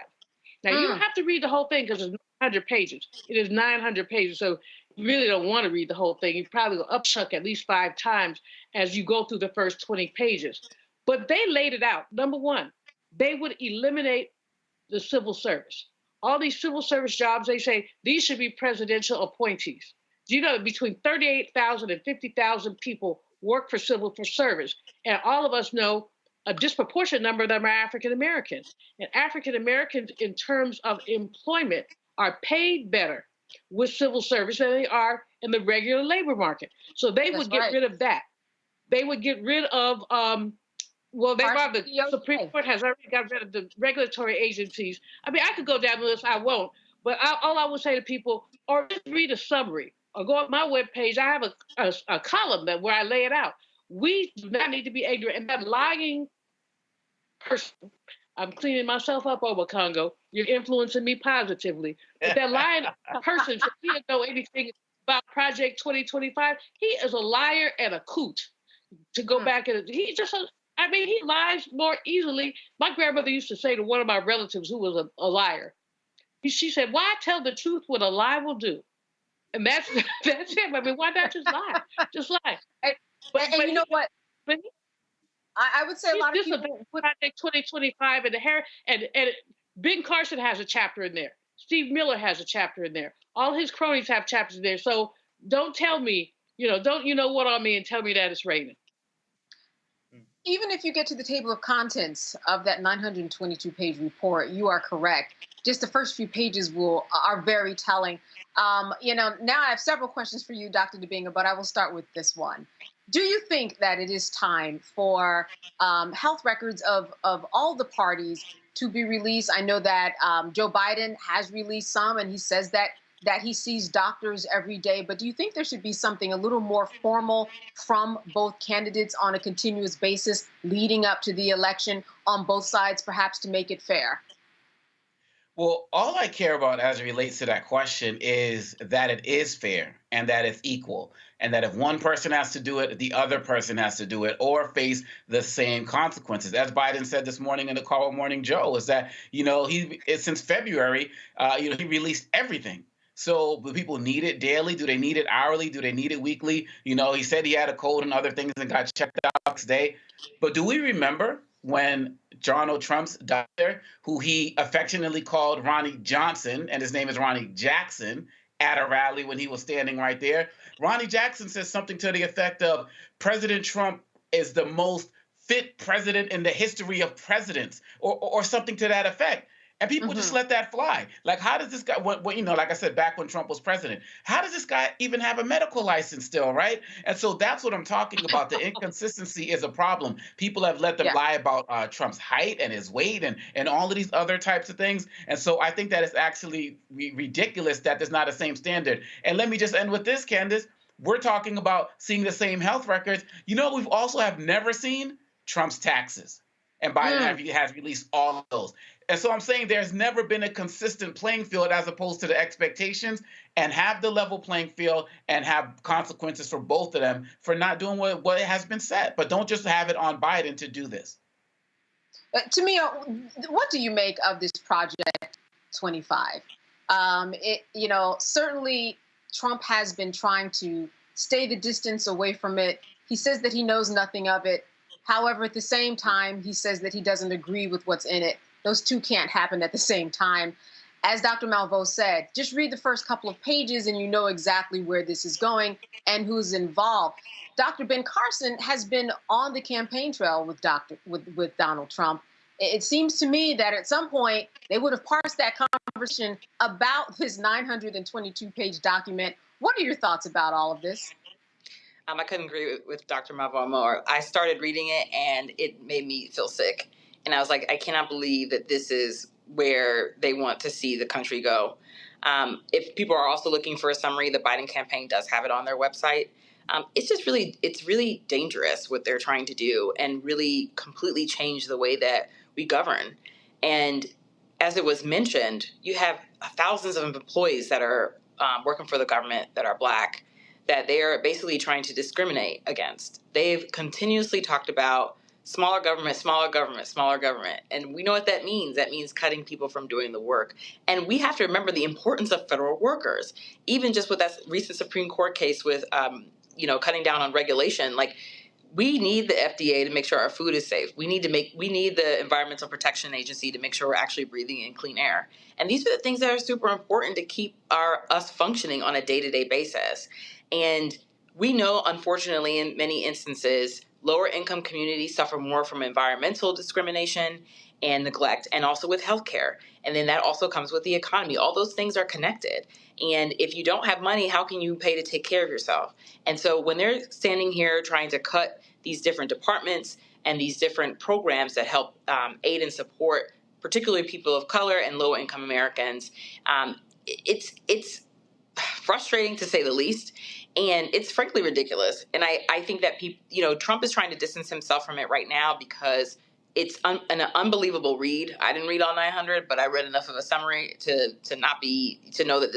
Now, you don't have to read the whole thing because it's 900 pages. It is 900 pages, so you really don't want to read the whole thing. You probably will upchuck at least 5 times as you go through the first 20 pages. But they laid it out. Number one, they would eliminate the civil service. All these civil service jobs, they say these should be presidential appointees. Do you know between 38,000 and 50,000 people work for civil service? And all of us know a disproportionate number of them are African Americans. And African Americans, in terms of employment, are paid better with civil service than they are in the regular labor market. So they would get rid of that. They would get rid of the Supreme Court has already got rid of the regulatory agencies. I could go down the list. I won't. But all I would say to people, or just read a summary, or go on my webpage. I have a column where I lay it out. We do not need to be ignorant. And that lying person, I'm cleaning myself up over Congo. You're influencing me positively. But that lying person, he doesn't know anything about Project 2025. He is a liar and a coot. To go back and he lies more easily. My grandmother used to say to one of my relatives who was a liar, she said, "Why tell the truth what a lie will do?" And that's him. Why not just lie? Just lie. But you know what? I would say a lot of people Project 2025 and Ben Carson has a chapter in there. Steve Miller has a chapter in there. All his cronies have chapters in there. So don't tell me, don't what on me and tell me that it's raining. Even if you get to the table of contents of that 922-page report, you are correct. Just the first few pages are very telling. Now I have several questions for you, Dr. Dibinga, but I will start with this one. Do you think that it is time for health records of all the parties to be released? I know that Joe Biden has released some, and he says that he sees doctors every day. But do you think there should be something a little more formal from both candidates on a continuous basis leading up to the election on both sides, perhaps to make it fair? Well, all I care about as it relates to that question is that it is fair and that it's equal. And that if one person has to do it, the other person has to do it or face the same consequences. As Biden said this morning in the call with Morning Joe, is that, since February, he released everything. So do people need it daily? Do they need it hourly? Do they need it weekly? He said he had a cold and other things and got checked out today. But do we remember when Donald Trump's doctor, who he affectionately called Ronnie Johnson, and his name is Ronnie Jackson, at a rally when he was standing right there? Ronnie Jackson says something to the effect of, President Trump is the most fit president in the history of presidents, or something to that effect. And people just let that fly. Like, how does this guy, like I said, back when Trump was president, how does this guy even have a medical license still, right? And so that's what I'm talking about. The inconsistency is a problem. People have let them lie about Trump's height and his weight and all of these other types of things. And so I think that it's actually ridiculous that there's not a same standard. And let me just end with this, Candace. We're talking about seeing the same health records. We've also have never seen Trump's taxes. And Biden has released all of those. And so I'm saying there's never been a consistent playing field as opposed to the expectations, and have the level playing field and have consequences for both of them for not doing what has been said. But don't just have it on Biden to do this. To me, what do you make of this Project 25? Certainly Trump has been trying to stay the distance away from it. He says that he knows nothing of it. However, at the same time, he says that he doesn't agree with what's in it. Those two can't happen at the same time. As Dr. Malveaux said, just read the first couple of pages and you know exactly where this is going and who's involved. Dr. Ben Carson has been on the campaign trail with Donald Trump. It seems to me that at some point they would have parsed that conversation about his 922-page document. What are your thoughts about all of this? I couldn't agree with Dr. Malveaux more. I started reading it and it made me feel sick. And I was like, I cannot believe that this is where they want to see the country go. If people are also looking for a summary, the Biden campaign does have it on their website. It's really dangerous what they're trying to do and really completely change the way that we govern. And as it was mentioned, you have thousands of employees that are working for the government that are Black, that they are basically trying to discriminate against. They've continuously talked about smaller government, smaller government, smaller government. And we know what that means. That means cutting people from doing the work. And we have to remember the importance of federal workers. Even just with that recent Supreme Court case with, cutting down on regulation, like, we need the FDA to make sure our food is safe. We need the Environmental Protection Agency to make sure we're actually breathing in clean air. And these are the things that are super important to keep us functioning on a day-to-day basis. And we know, unfortunately, in many instances, lower income communities suffer more from environmental discrimination and neglect, and also with healthcare. And then that also comes with the economy. All those things are connected. And if you don't have money, how can you pay to take care of yourself? And so when they're standing here trying to cut these different departments and these different programs that help aid and support, particularly people of color and low income Americans, it's frustrating to say the least. And it's frankly ridiculous. And I think that Trump is trying to distance himself from it right now because it's an unbelievable read. I didn't read all 900, but I read enough of a summary to know that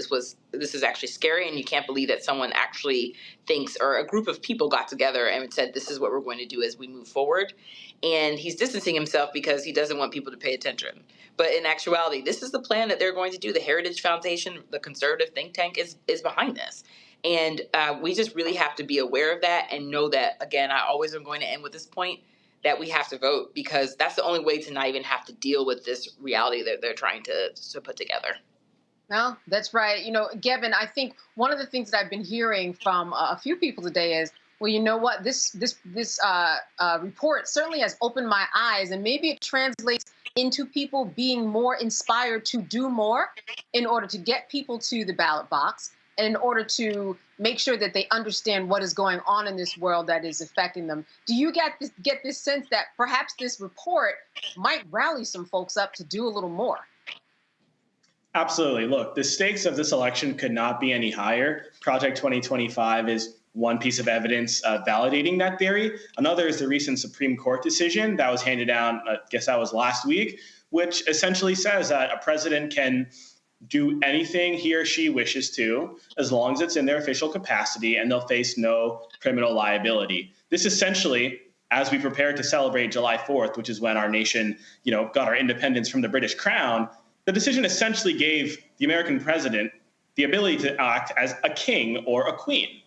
this is actually scary, and you can't believe that someone actually thinks, or a group of people got together and said, this is what we're going to do as we move forward. And he's distancing himself because he doesn't want people to pay attention. But in actuality, this is the plan that they're going to do. The Heritage Foundation, the conservative think tank, is behind this. And we just really have to be aware of that and know that, again, I always am going to end with this point, that we have to vote, because that's the only way to not even have to deal with this reality that they're trying to put together. No, that's right. Gavin, I think one of the things that I've been hearing from a few people today is, well, you know what, this report certainly has opened my eyes, and maybe it translates into people being more inspired to do more in order to get people to the ballot box, and in order to make sure that they understand what is going on in this world that is affecting them. Do you get this sense that perhaps this report might rally some folks up to do a little more? Absolutely. Look, the stakes of this election could not be any higher. Project 2025 is one piece of evidence validating that theory. Another is the recent Supreme Court decision that was handed down, I guess that was last week, which essentially says that a president can do anything he or she wishes to, as long as it's in their official capacity, and they'll face no criminal liability. This essentially, as we prepare to celebrate July 4th, which is when our nation, got our independence from the British Crown, the decision essentially gave the American president the ability to act as a king or a queen.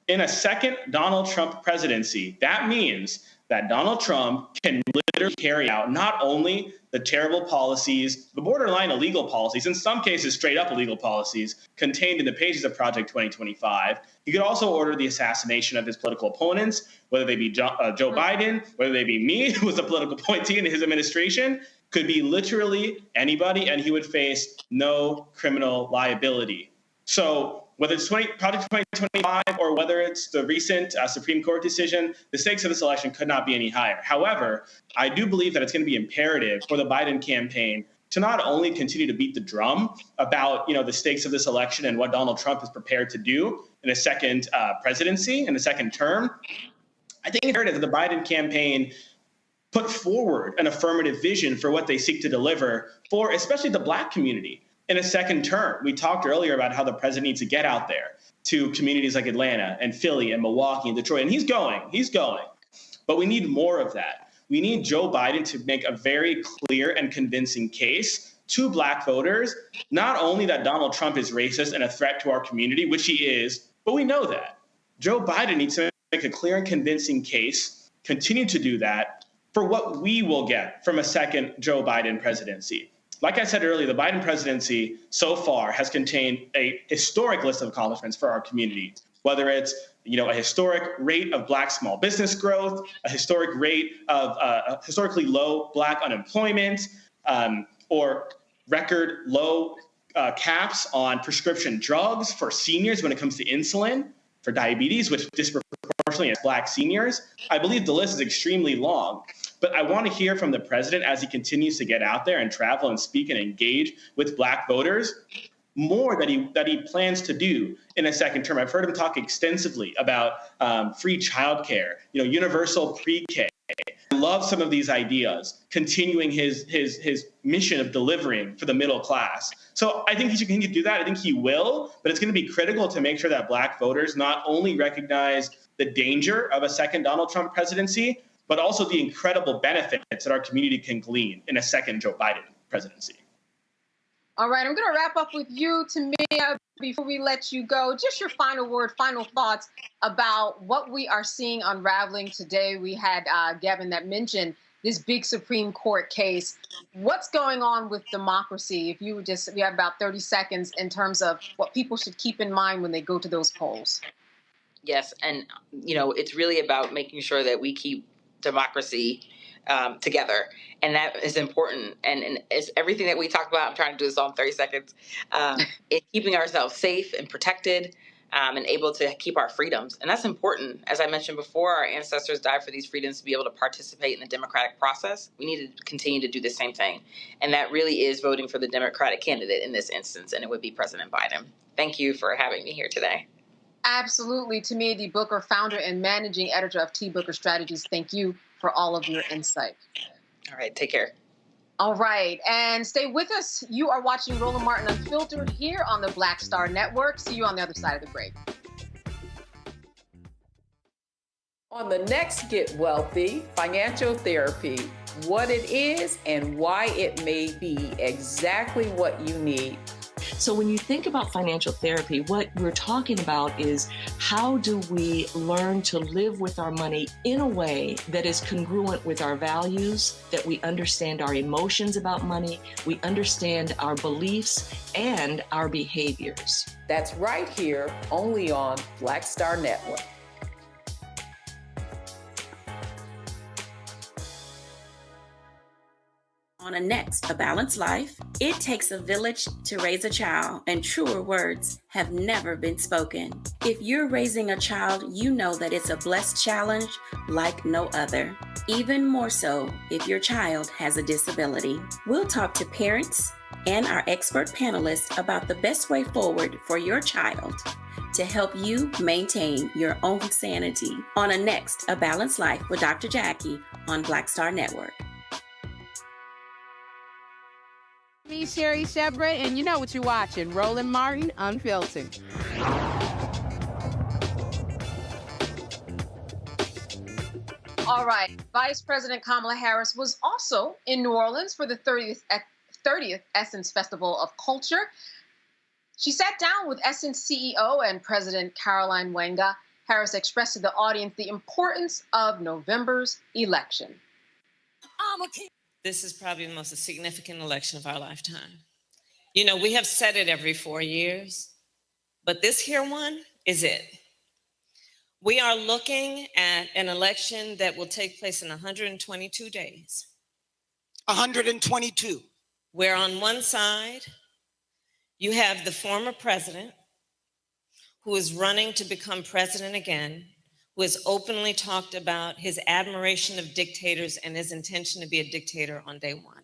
In a second Donald Trump presidency, that means that Donald Trump can literally carry out not only the terrible policies, the borderline illegal policies, in some cases straight up illegal policies contained in the pages of Project 2025, he could also order the assassination of his political opponents, whether they be Joe Biden, whether they be me, who was a political appointee in his administration, could be literally anybody, and he would face no criminal liability. So whether it's Project 2025 or whether it's the recent Supreme Court decision, the stakes of this election could not be any higher. However, I do believe that it's going to be imperative for the Biden campaign to not only continue to beat the drum about the stakes of this election and what Donald Trump is prepared to do in a second presidency, in a second term. I think it's imperative that the Biden campaign put forward an affirmative vision for what they seek to deliver for especially the Black community in a second term. We talked earlier about how the president needs to get out there to communities like Atlanta and Philly and Milwaukee and Detroit, and he's going. But we need more of that. We need Joe Biden to make a very clear and convincing case to Black voters, not only that Donald Trump is racist and a threat to our community, which he is, but we know that. Joe Biden needs to make a clear and convincing case, continue to do that, for what we will get from a second Joe Biden presidency. Like I said earlier, the Biden presidency so far has contained a historic list of accomplishments for our community, whether it's a historic rate of Black small business growth, a historic rate of historically low Black unemployment, or record low caps on prescription drugs for seniors when it comes to insulin, for diabetes, which disproportionately is Black seniors. I believe the list is extremely long. But I want to hear from the president as he continues to get out there and travel and speak and engage with Black voters more that he plans to do in a second term. I've heard him talk extensively about free childcare, universal pre-K. I love some of these ideas, continuing his mission of delivering for the middle class. So I think he should continue to do that. I think he will, but it's going to be critical to make sure that Black voters not only recognize the danger of a second Donald Trump presidency, but also the incredible benefits that our community can glean in a second Joe Biden presidency. All right, I'm going to wrap up with you, Tamia, before we let you go. Just your final word, final thoughts about what we are seeing unraveling today. We had Gavin that mentioned this big Supreme Court case. What's going on with democracy? If you would we have about 30 seconds in terms of what people should keep in mind when they go to those polls. Yes, and it's really about making sure that we keep democracy together, and that is important. And it's everything that we talked about. I'm trying to do this all in 30 seconds. It's keeping ourselves safe and protected, and able to keep our freedoms, and that's important. As I mentioned before, our ancestors died for these freedoms to be able to participate in the democratic process. We need to continue to do the same thing, and that really is voting for the Democratic candidate in this instance, and it would be President Biden. Thank you for having me here today. Absolutely. Tamia D. Booker, founder and managing editor of T. Booker Strategies, thank you for all of your insight. All right. Take care. All right. And stay with us. You are watching Roland Martin Unfiltered here on the Black Star Network. See you on the other side of the break. On the next Get Wealthy, financial therapy, what it is and why it may be exactly what you need. So when you think about financial therapy, what we're talking about is how do we learn to live with our money in a way that is congruent with our values, that we understand our emotions about money, we understand our beliefs and our behaviors. That's right here, only on Black Star Network. On a next, A Balanced Life, it takes a village to raise a child, and truer words have never been spoken. If you're raising a child, you know that it's a blessed challenge like no other. Even more so if your child has a disability. We'll talk to parents and our expert panelists about the best way forward for your child to help you maintain your own sanity. On a next, A Balanced Life with Dr. Jackie on Black Star Network. Me, Sherry Shepard, and you know what you're watching, Roland Martin, Unfiltered. All right. Vice President Kamala Harris was also in New Orleans for the 30th Essence Festival of Culture. She sat down with Essence CEO and President Caroline Wenga. Harris expressed to the audience the importance of November's election. This is probably the most significant election of our lifetime. You know, we have said it every 4 years, but this here one is it. We are looking at an election that will take place in 122 days. 122. Where on one side, you have the former president who is running to become president again, who has openly talked about his admiration of dictators and his intention to be a dictator on day one,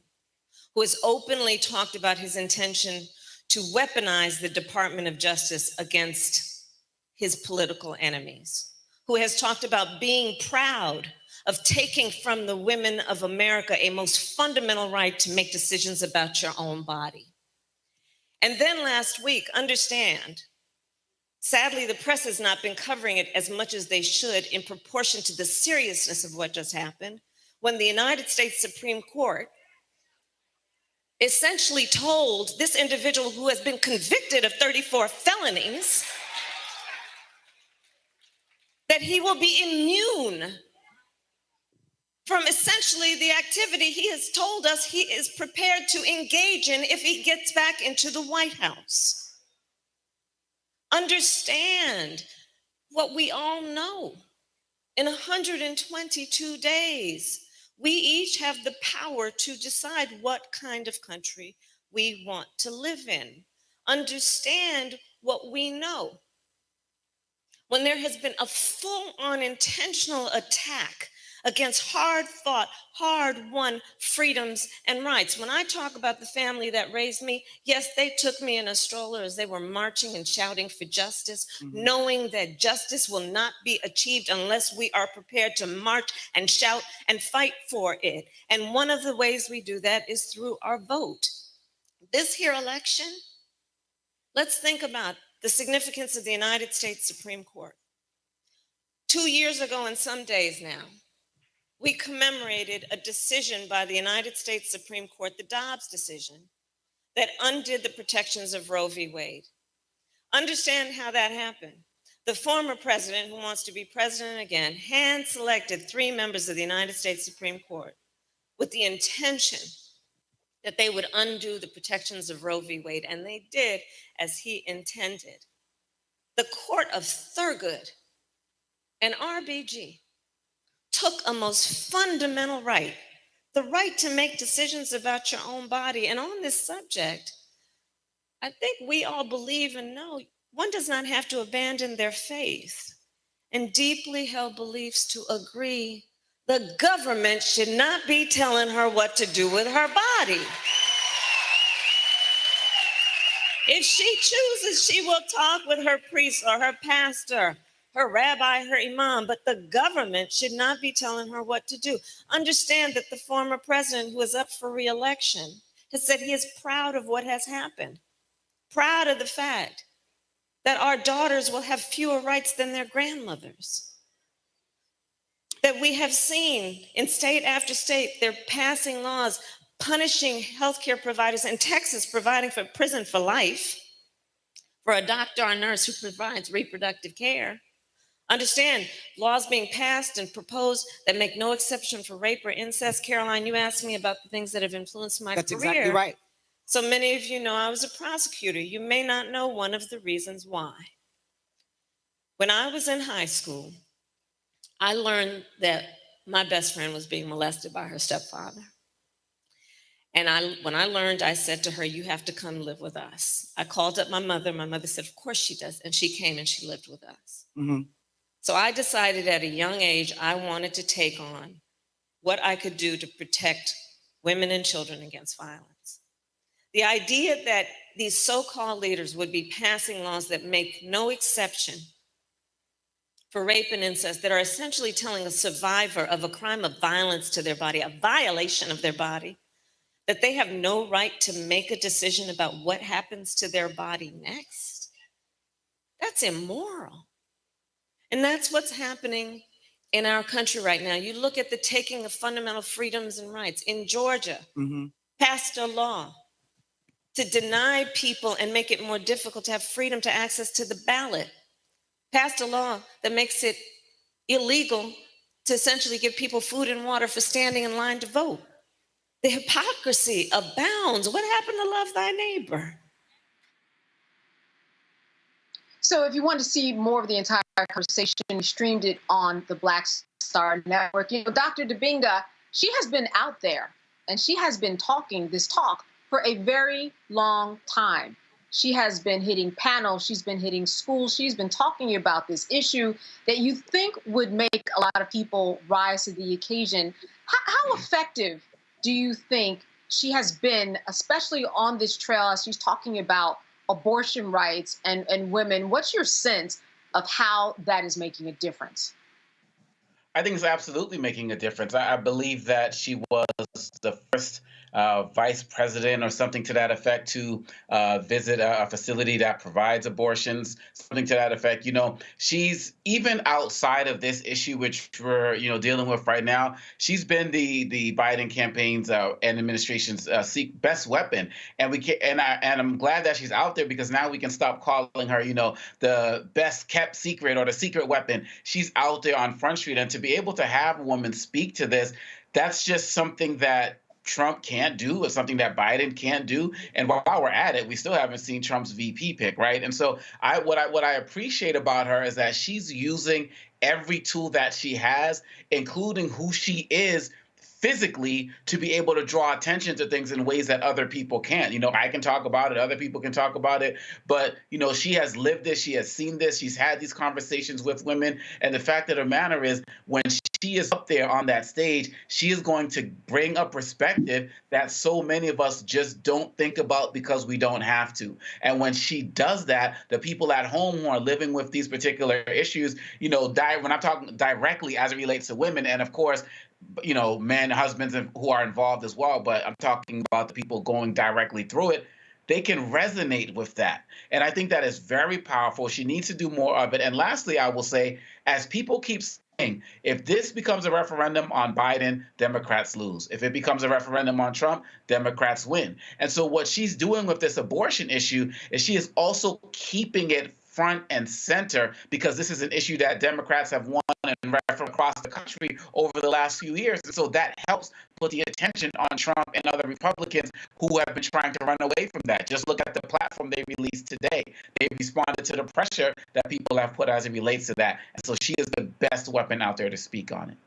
who has openly talked about his intention to weaponize the Department of Justice against his political enemies, who has talked about being proud of taking from the women of America a most fundamental right to make decisions about your own body. And then last week, understand, sadly, the press has not been covering it as much as they should in proportion to the seriousness of what just happened, when the United States Supreme Court essentially told this individual who has been convicted of 34 felonies that he will be immune from essentially the activity he has told us he is prepared to engage in if he gets back into the White House. Understand what we all know. In 122 days, we each have the power to decide what kind of country we want to live in. Understand what we know. When there has been a full-on intentional attack against hard-fought, hard-won freedoms and rights. When I talk about the family that raised me, yes, they took me in a stroller as they were marching and shouting for justice, knowing that justice will not be achieved unless we are prepared to march and shout and fight for it. And one of the ways we do that is through our vote. This here election, let's think about the significance of the United States Supreme Court. 2 years ago and some days now, we commemorated a decision by the United States Supreme Court, the Dobbs decision, that undid the protections of Roe v. Wade. Understand how that happened. The former president, who wants to be president again, hand-selected 3 members of the United States Supreme Court with the intention that they would undo the protections of Roe v. Wade, and they did as he intended. The Court of Thurgood and RBG took a most fundamental right, the right to make decisions about your own body. And on this subject, I think we all believe and know one does not have to abandon their faith and deeply held beliefs to agree the government should not be telling her what to do with her body. If she chooses, she will talk with her priest or her pastor, her rabbi, her imam, but the government should not be telling her what to do. Understand that the former president, who is up for re-election, has said he is proud of what has happened, proud of the fact that our daughters will have fewer rights than their grandmothers, that we have seen in state after state, they're passing laws punishing healthcare providers, in Texas providing for prison for life for a doctor or nurse who provides reproductive care. Understand, laws being passed and proposed that make no exception for rape or incest. Caroline, you asked me about the things that have influenced my career. That's exactly right. So many of you know I was a prosecutor. You may not know one of the reasons why. When I was in high school, I learned that my best friend was being molested by her stepfather. And when I learned, I said to her, you have to come live with us. I called up my mother. My mother said, of course she does. And she came and she lived with us. So I decided at a young age, I wanted to take on what I could do to protect women and children against violence. The idea that these so-called leaders would be passing laws that make no exception for rape and incest, that are essentially telling a survivor of a crime of violence to their body, a violation of their body, that they have no right to make a decision about what happens to their body next? That's immoral. And that's what's happening in our country right now. You look at the taking of fundamental freedoms and rights. In Georgia, passed a law to deny people and make it more difficult to have freedom to access to the ballot. Passed a law that makes it illegal to essentially give people food and water for standing in line to vote. The hypocrisy abounds. What happened to love thy neighbor? So if you want to see more of the entire conversation, we streamed it on the Black Star Network. You know, Dr. Dibinga, she has been out there and she has been talking this talk for a very long time. She has been hitting panels, she's been hitting schools, she's been talking about this issue that you think would make a lot of people rise to the occasion. How effective do you think she has been, especially on this trail as she's talking about abortion rights and women? What's your sense of how that is making a difference? I think it's absolutely making a difference. I believe that she was the first vice president or something to that effect to visit a facility that provides abortions, something to that effect. You know, she's even outside of this issue, which we're, you know, dealing with right now, she's been the Biden campaign's and administration's best weapon. And I'm glad that she's out there, because now we can stop calling her, you know, the best kept secret or the secret weapon. She's out there on Front Street, and to be able to have a woman speak to this, that's just something that Trump can't do. It's something that Biden can't do. And while we're at it, we still haven't seen Trump's VP pick, right? And so what I appreciate about her is that she's using every tool that she has, including who she is physically, to be able to draw attention to things in ways that other people can't. You know, I can talk about it, other people can talk about it, but, you know, she has lived this, she has seen this, she's had these conversations with women. And the fact of the matter is, when she is up there on that stage, she is going to bring a perspective that so many of us just don't think about because we don't have to. And when she does that, the people at home who are living with these particular issues, you know, when I'm talking directly as it relates to women, and of course, you know, men, husbands who are involved as well, but I'm talking about the people going directly through it, they can resonate with that. And I think that is very powerful. She needs to do more of it. And lastly, I will say, as people keep saying, if this becomes a referendum on Biden, Democrats lose. If it becomes a referendum on Trump, Democrats win. And so what she's doing with this abortion issue is she is also keeping it front and center, because this is an issue that Democrats have won and referendum across the country over the last few years. And so that helps put the attention on Trump and other Republicans who have been trying to run away from that. Just look at the platform they released today. They responded to the pressure that people have put as it relates to that. And so she is the best weapon out there to speak on it.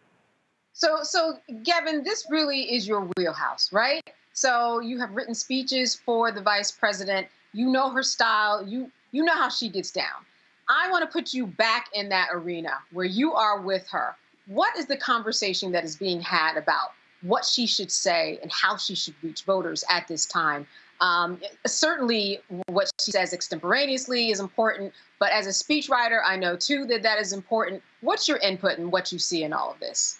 So Gavin, this really is your wheelhouse, right? So you have written speeches for the vice president. You know her style. You know how she gets down. I want to put you back in that arena where you are with her. What is the conversation that is being had about what she should say and how she should reach voters at this time? Certainly what she says extemporaneously is important, but as a speechwriter, I know too that is important. What's your input and what you see in all of this?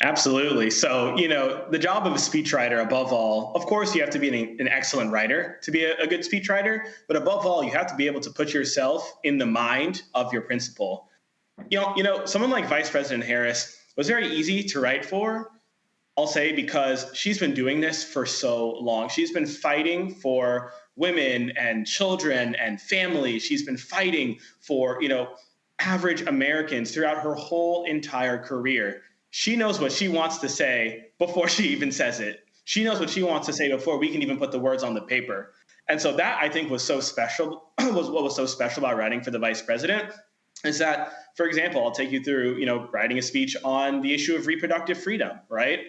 Absolutely. So, you know, the job of a speechwriter, above all, of course, you have to be an excellent writer to be a good speechwriter. But above all, you have to be able to put yourself in the mind of your principal. You know, someone like Vice President Harris was very easy to write for, I'll say, because she's been doing this for so long. She's been fighting for women and children and families. She's been fighting for, you know, average Americans throughout her whole entire career. She knows what she wants to say before she even says it. She knows what she wants to say before we can even put the words on the paper. And so that, I think, was so special, was what was so special about writing for the vice president, is that, for example, I'll take you through, you know, writing a speech on the issue of reproductive freedom, right?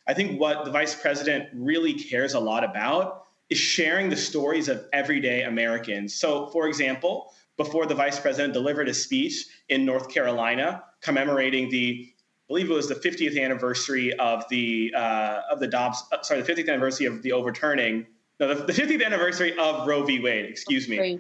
I think what the vice president really cares a lot about is sharing the stories of everyday Americans. So, for example, before the vice president delivered a speech in North Carolina commemorating the, I believe it was the 50th anniversary of the 50th anniversary of the overturning No, the 50th anniversary of Roe v. Wade, excuse me.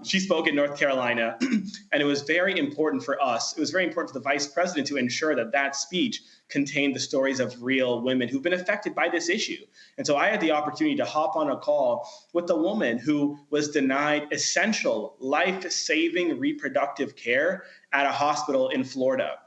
She spoke in North Carolina, and it was very important for us. It was very important for the vice president to ensure that that speech contained the stories of real women who've been affected by this issue. And so I had the opportunity to hop on a call with a woman who was denied essential life-saving reproductive care at a hospital in Florida.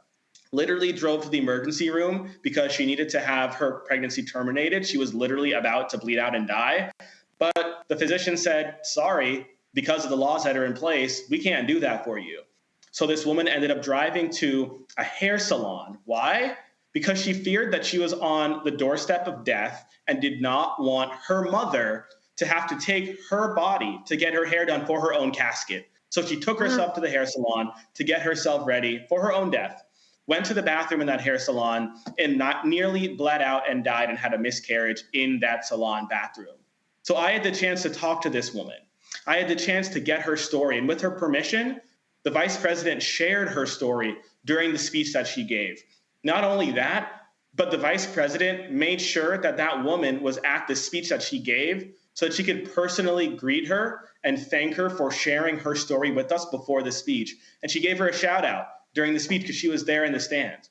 Literally drove to the emergency room because she needed to have her pregnancy terminated. She was literally about to bleed out and die. But the physician said, sorry, because of the laws that are in place, we can't do that for you. So this woman ended up driving to a hair salon. Why? Because she feared that she was on the doorstep of death and did not want her mother to have to take her body to get her hair done for her own casket. So she took herself to the hair salon to get herself ready for her own death. Went to the bathroom in that hair salon and nearly bled out and died and had a miscarriage in that salon bathroom. So I had the chance to talk to this woman. I had the chance to get her story. And with her permission, the vice president shared her story during the speech that she gave. Not only that, but the vice president made sure that that woman was at the speech that she gave so that she could personally greet her and thank her for sharing her story with us before the speech. And she gave her a shout out during the speech because she was there in the stands.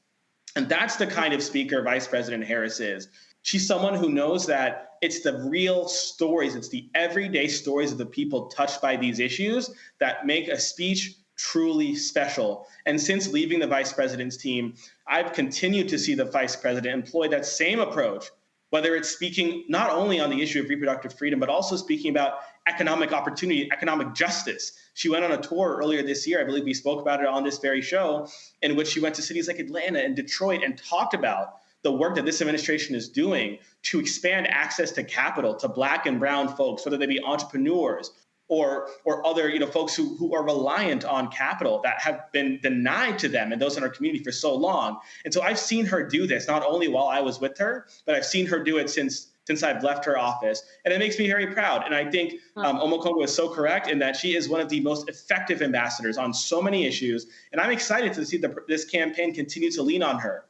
And that's the kind of speaker Vice President Harris is. She's someone who knows that it's the real stories, it's the everyday stories of the people touched by these issues that make a speech truly special. And since leaving the vice president's team, I've continued to see the vice president employ that same approach, whether it's speaking not only on the issue of reproductive freedom, but also speaking about economic opportunity, economic justice. She went on a tour earlier this year, I believe we spoke about it on this very show, in which she went to cities like Atlanta and Detroit and talked about the work that this administration is doing to expand access to capital to Black and brown folks, whether they be entrepreneurs or other folks who are reliant on capital that have been denied to them and those in our community for so long. And so I've seen her do this not only while I was with her, but I've seen her do it since I've left her office. And it makes me very proud. And I think Omokongo is so correct in that she is one of the most effective ambassadors on so many issues. And I'm excited to see this campaign continue to lean on her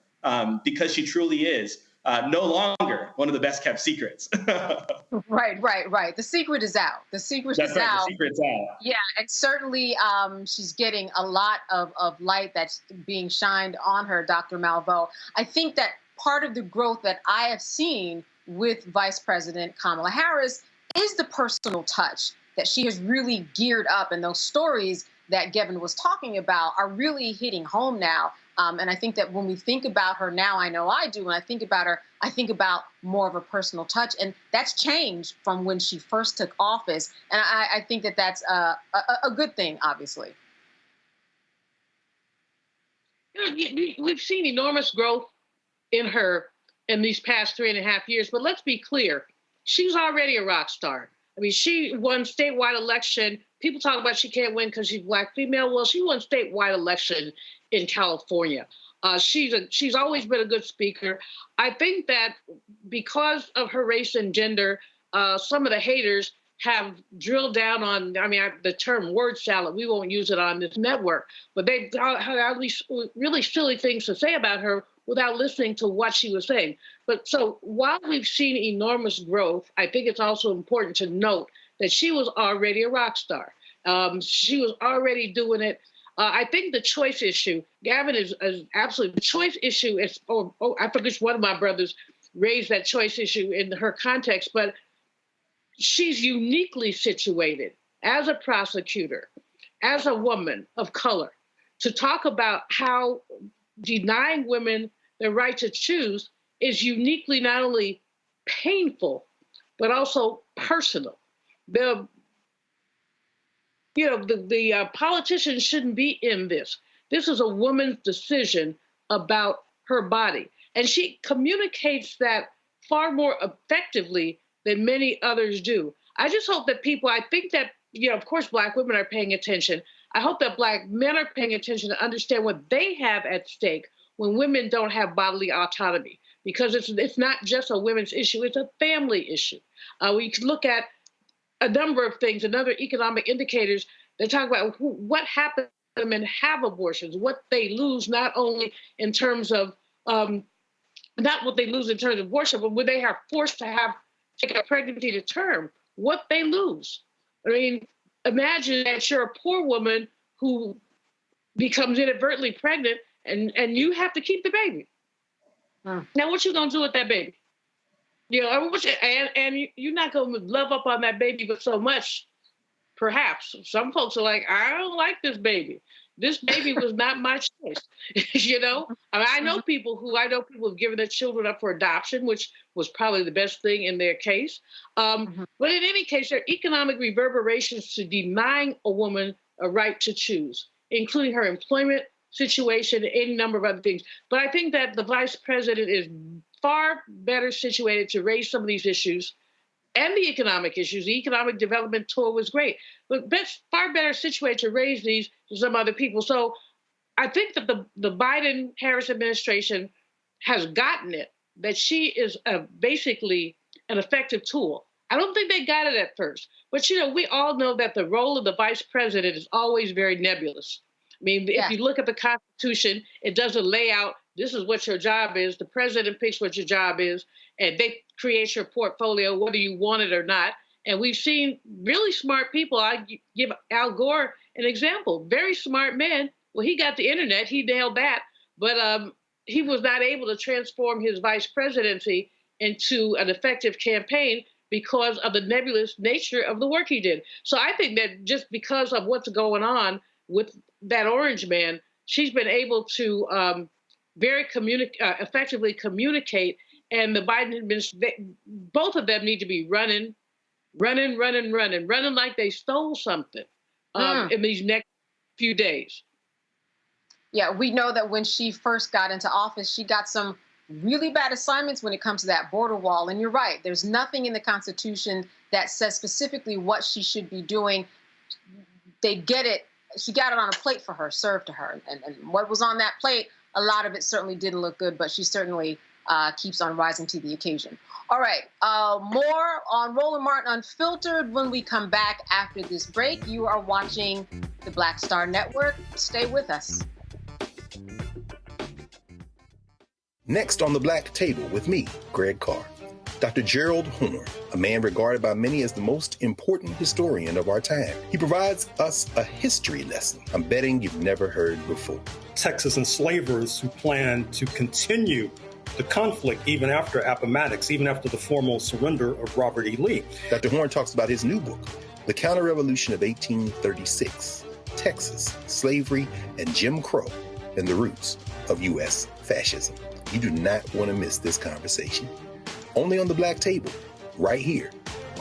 because she truly is no longer one of the best kept secrets. Right. The secret is out. The secret's out. The secret's out. Yeah, and certainly she's getting a lot of light that's being shined on her, Dr. Malveaux. I think that part of the growth that I have seen with Vice President Kamala Harris is the personal touch that she has really geared up, and those stories that Gavin was talking about are really hitting home now. And I think that when we think about her now, I know I do, when I think about her, I think about more of a personal touch. And that's changed from when she first took office. And I think that that's a good thing, obviously. We've seen enormous growth in her in these past 3.5 years. But let's be clear, she's already a rock star. I mean, she won statewide election. People talk about she can't win because she's Black female. Well, she won statewide election in California. She's always been a good speaker. I think that because of her race and gender, some of the haters have drilled down on, the term word salad. We won't use it on this network, but they had at least really silly things to say about her without listening to what she was saying. But so while we've seen enormous growth, I think it's also important to note that she was already a rock star. She was already doing it. I think the choice issue, Gavin is absolutely, the choice issue is, I forget one of my brothers raised that choice issue in her context, but she's uniquely situated as a prosecutor, as a woman of color, to talk about how denying women the right to choose is uniquely not only painful, but also personal. The politicians shouldn't be in this. This is a woman's decision about her body. And she communicates that far more effectively than many others do. I just hope that I think that, of course, Black women are paying attention. I hope that Black men are paying attention to understand what they have at stake when women don't have bodily autonomy, because it's not just a women's issue, it's a family issue. We can look at a number of things, another economic indicators that talk about what happens when women have abortions, what they lose, not only in terms of, not what they lose in terms of abortion, but when they are forced to take a pregnancy to term, what they lose. I mean, imagine that you're a poor woman who becomes inadvertently pregnant and you have to keep the baby. Now, what you gonna do with that baby? You know, and you're not gonna love up on that baby but so much. Perhaps some folks are like, I don't like this baby. This baby was not my choice. You know, I know people who have given their children up for adoption, which was probably the best thing in their case. But in any case, there are economic reverberations to denying a woman a right to choose, including her employment situation, any number of other things. But I think that the vice president is far better situated to raise some of these issues and the economic issues. The economic development tour was great, but far better situated to raise these than some other people. So I think that the Biden-Harris administration has gotten it, that she is basically an effective tool. I don't think they got it at first, but you know, we all know that the role of the vice president is always very nebulous. I mean, if you look at the Constitution, it doesn't lay out, this is what your job is. The president picks what your job is, and they create your portfolio, whether you want it or not. And we've seen really smart people. I give Al Gore an example. Very smart man. Well, he got the internet. He nailed that. But he was not able to transform his vice presidency into an effective campaign because of the nebulous nature of the work he did. So I think that just because of what's going on with that orange man, she's been able to very effectively communicate. And the Biden administration, both of them need to be running like they stole something in these next few days. Yeah, we know that when she first got into office, she got some really bad assignments when it comes to that border wall. And you're right, there's nothing in the Constitution that says specifically what she should be doing. They get it. She got it on a plate for her, served to her. And what was on that plate, a lot of it certainly didn't look good, but she certainly keeps on rising to the occasion. All right, more on Roland Martin Unfiltered when we come back after this break. You are watching the Black Star Network. Stay with us. Next on the Black Table with me, Greg Carr. Dr. Gerald Horne, a man regarded by many as the most important historian of our time. He provides us a history lesson I'm betting you've never heard before. Texas enslavers who planned to continue the conflict even after Appomattox, even after the formal surrender of Robert E. Lee. Dr. Horne talks about his new book, The Counter-Revolution of 1836, Texas, Slavery, and Jim Crow, and the Roots of U.S. Fascism. You do not want to miss this conversation. Only on the Black Table, right here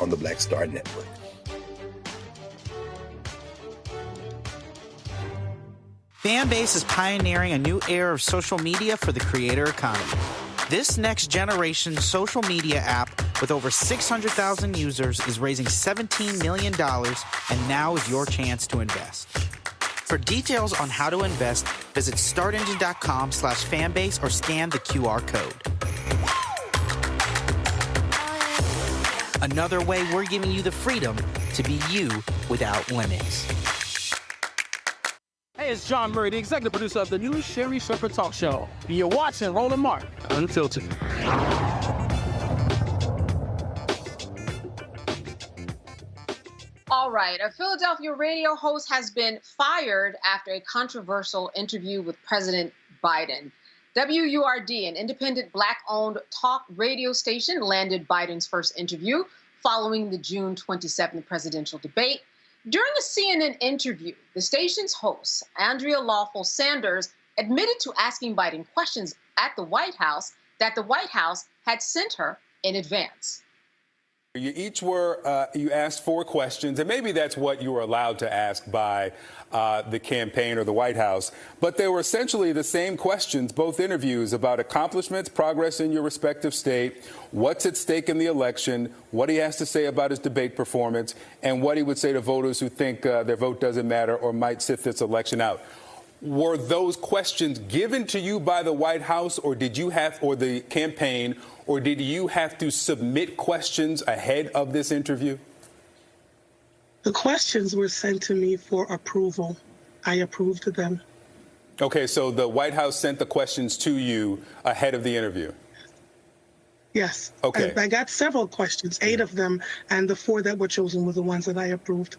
on the Black Star Network. Fanbase is pioneering a new era of social media for the creator economy. This next generation social media app with over 600,000 users is raising $17 million, and now is your chance to invest. For details on how to invest, visit startengine.com/fanbase or scan the QR code. Another way we're giving you the freedom to be you without limits. Hey, it's John Murray, the executive producer of the new Sherry Shepherd Talk Show. You're watching Roland Martin Unfiltered. All right, a Philadelphia radio host has been fired after a controversial interview with President Biden. WURD, an independent Black-owned talk radio station, landed Biden's first interview following the June 27th presidential debate. During a CNN interview, the station's host, Andrea Lawful Sanders, admitted to asking Biden questions at the White House that the White House had sent her in advance. You each you asked 4 questions, and maybe that's what you were allowed to ask by the campaign or the White House. But they were essentially the same questions, both interviews, about accomplishments, progress in your respective state, what's at stake in the election, what he has to say about his debate performance, and what he would say to voters who think their vote doesn't matter or might sit this election out. Were those questions given to you by the White House, or did you have, or the campaign, or did you have to submit questions ahead of this interview? The questions were sent to me for approval. I approved of them. Okay, so the White House sent the questions to you ahead of the interview. Yes. Okay. I got several questions, 8 of them, and the 4 that were chosen were the ones that I approved.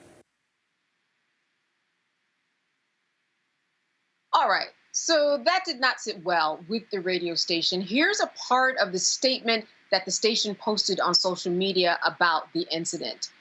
All right. So that did not sit well with the radio station. Here's a part of the statement that the station posted on social media about the incident.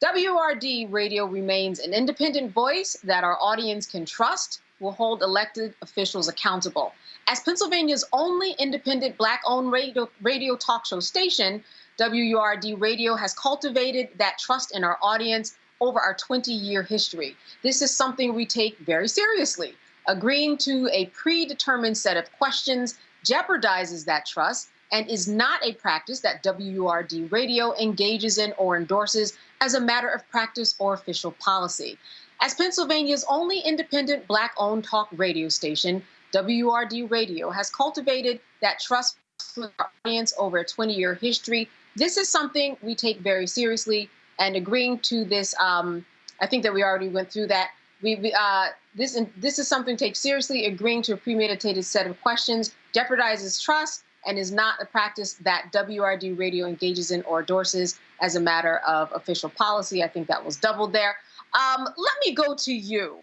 WURD radio remains an independent voice that our audience can trust, will hold elected officials accountable. As Pennsylvania's only independent Black-owned radio talk show station, WURD Radio has cultivated that trust in our audience over our 20-year history. This is something we take very seriously. Agreeing to a predetermined set of questions jeopardizes that trust and is not a practice that WURD Radio engages in or endorses as a matter of practice or official policy. As Pennsylvania's only independent Black-owned talk radio station, WURD Radio has cultivated that trust with our audience over a 20-year history. This is something we take very seriously, and agreeing to this, I think that we already went through that. This is something to take seriously. Agreeing to a premeditated set of questions jeopardizes trust and is not a practice that WURD Radio engages in or endorses as a matter of official policy. I think that was doubled there. Let me go to you,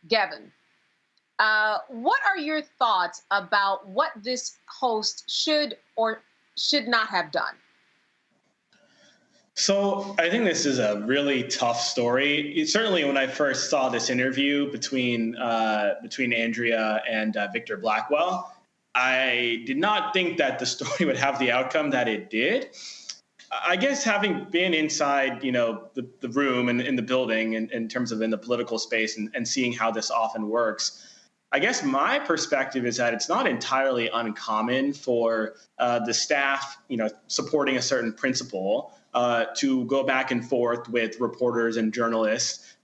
Gavin. What are your thoughts about what this host should or should not have done? So I think this is a really tough story. Certainly, when I first saw this interview between Andrea and Victor Blackwell, I did not think that the story would have the outcome that it did. I guess having been inside, the room and in the building in terms of in the political space and seeing how this often works, I guess my perspective is that it's not entirely uncommon for the staff, supporting a certain principle to go back and forth with reporters and journalists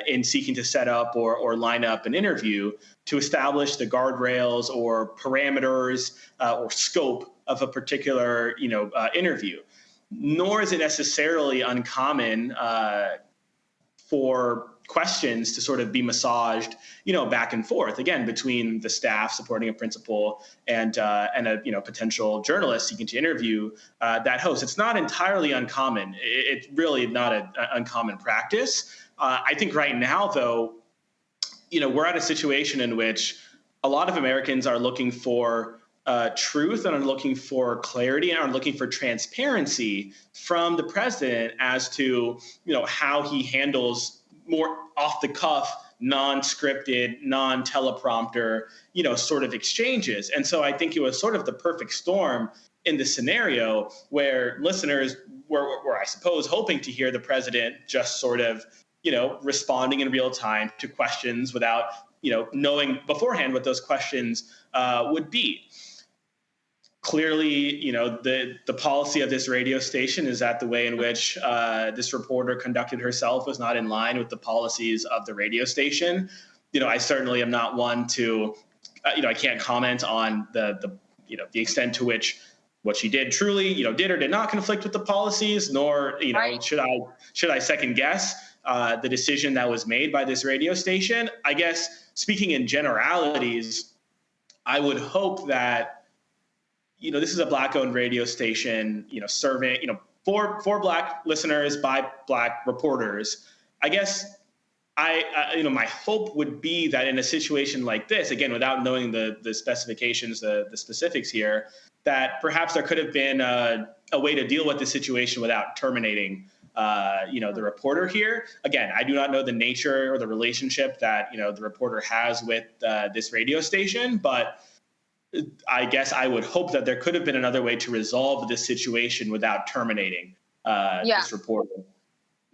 in seeking to set up or line up an interview to establish the guardrails or parameters or scope of a particular, interview. Nor is it necessarily uncommon for questions to sort of be massaged, back and forth, again, between the staff supporting a principal and a potential journalist seeking to interview that host. It's not entirely uncommon. It's really not an uncommon practice. I think right now, though, we're at a situation in which a lot of Americans are looking for truth and are looking for clarity and are looking for transparency from the president as to, how he handles more off the cuff, non-scripted, non-teleprompter, sort of exchanges. And so I think it was sort of the perfect storm in the scenario where listeners were, I suppose, hoping to hear the president just sort of, responding in real time to questions without, knowing beforehand what those questions would be. Clearly, the policy of this radio station is that the way in which this reporter conducted herself was not in line with the policies of the radio station. I certainly am not one to, I can't comment on the extent to which what she did truly, did or did not conflict with the policies, nor, Right. should I second guess the decision that was made by this radio station. I guess speaking in generalities, I would hope that, this is a Black-owned radio station, serving, for Black listeners by Black reporters. I guess my hope would be that in a situation like this, again, without knowing the specifications, the specifics here, that perhaps there could have been a way to deal with the situation without terminating, the reporter here. Again, I do not know the nature or the relationship that, the reporter has with this radio station, but I guess I would hope that there could have been another way to resolve this situation without terminating this reporter.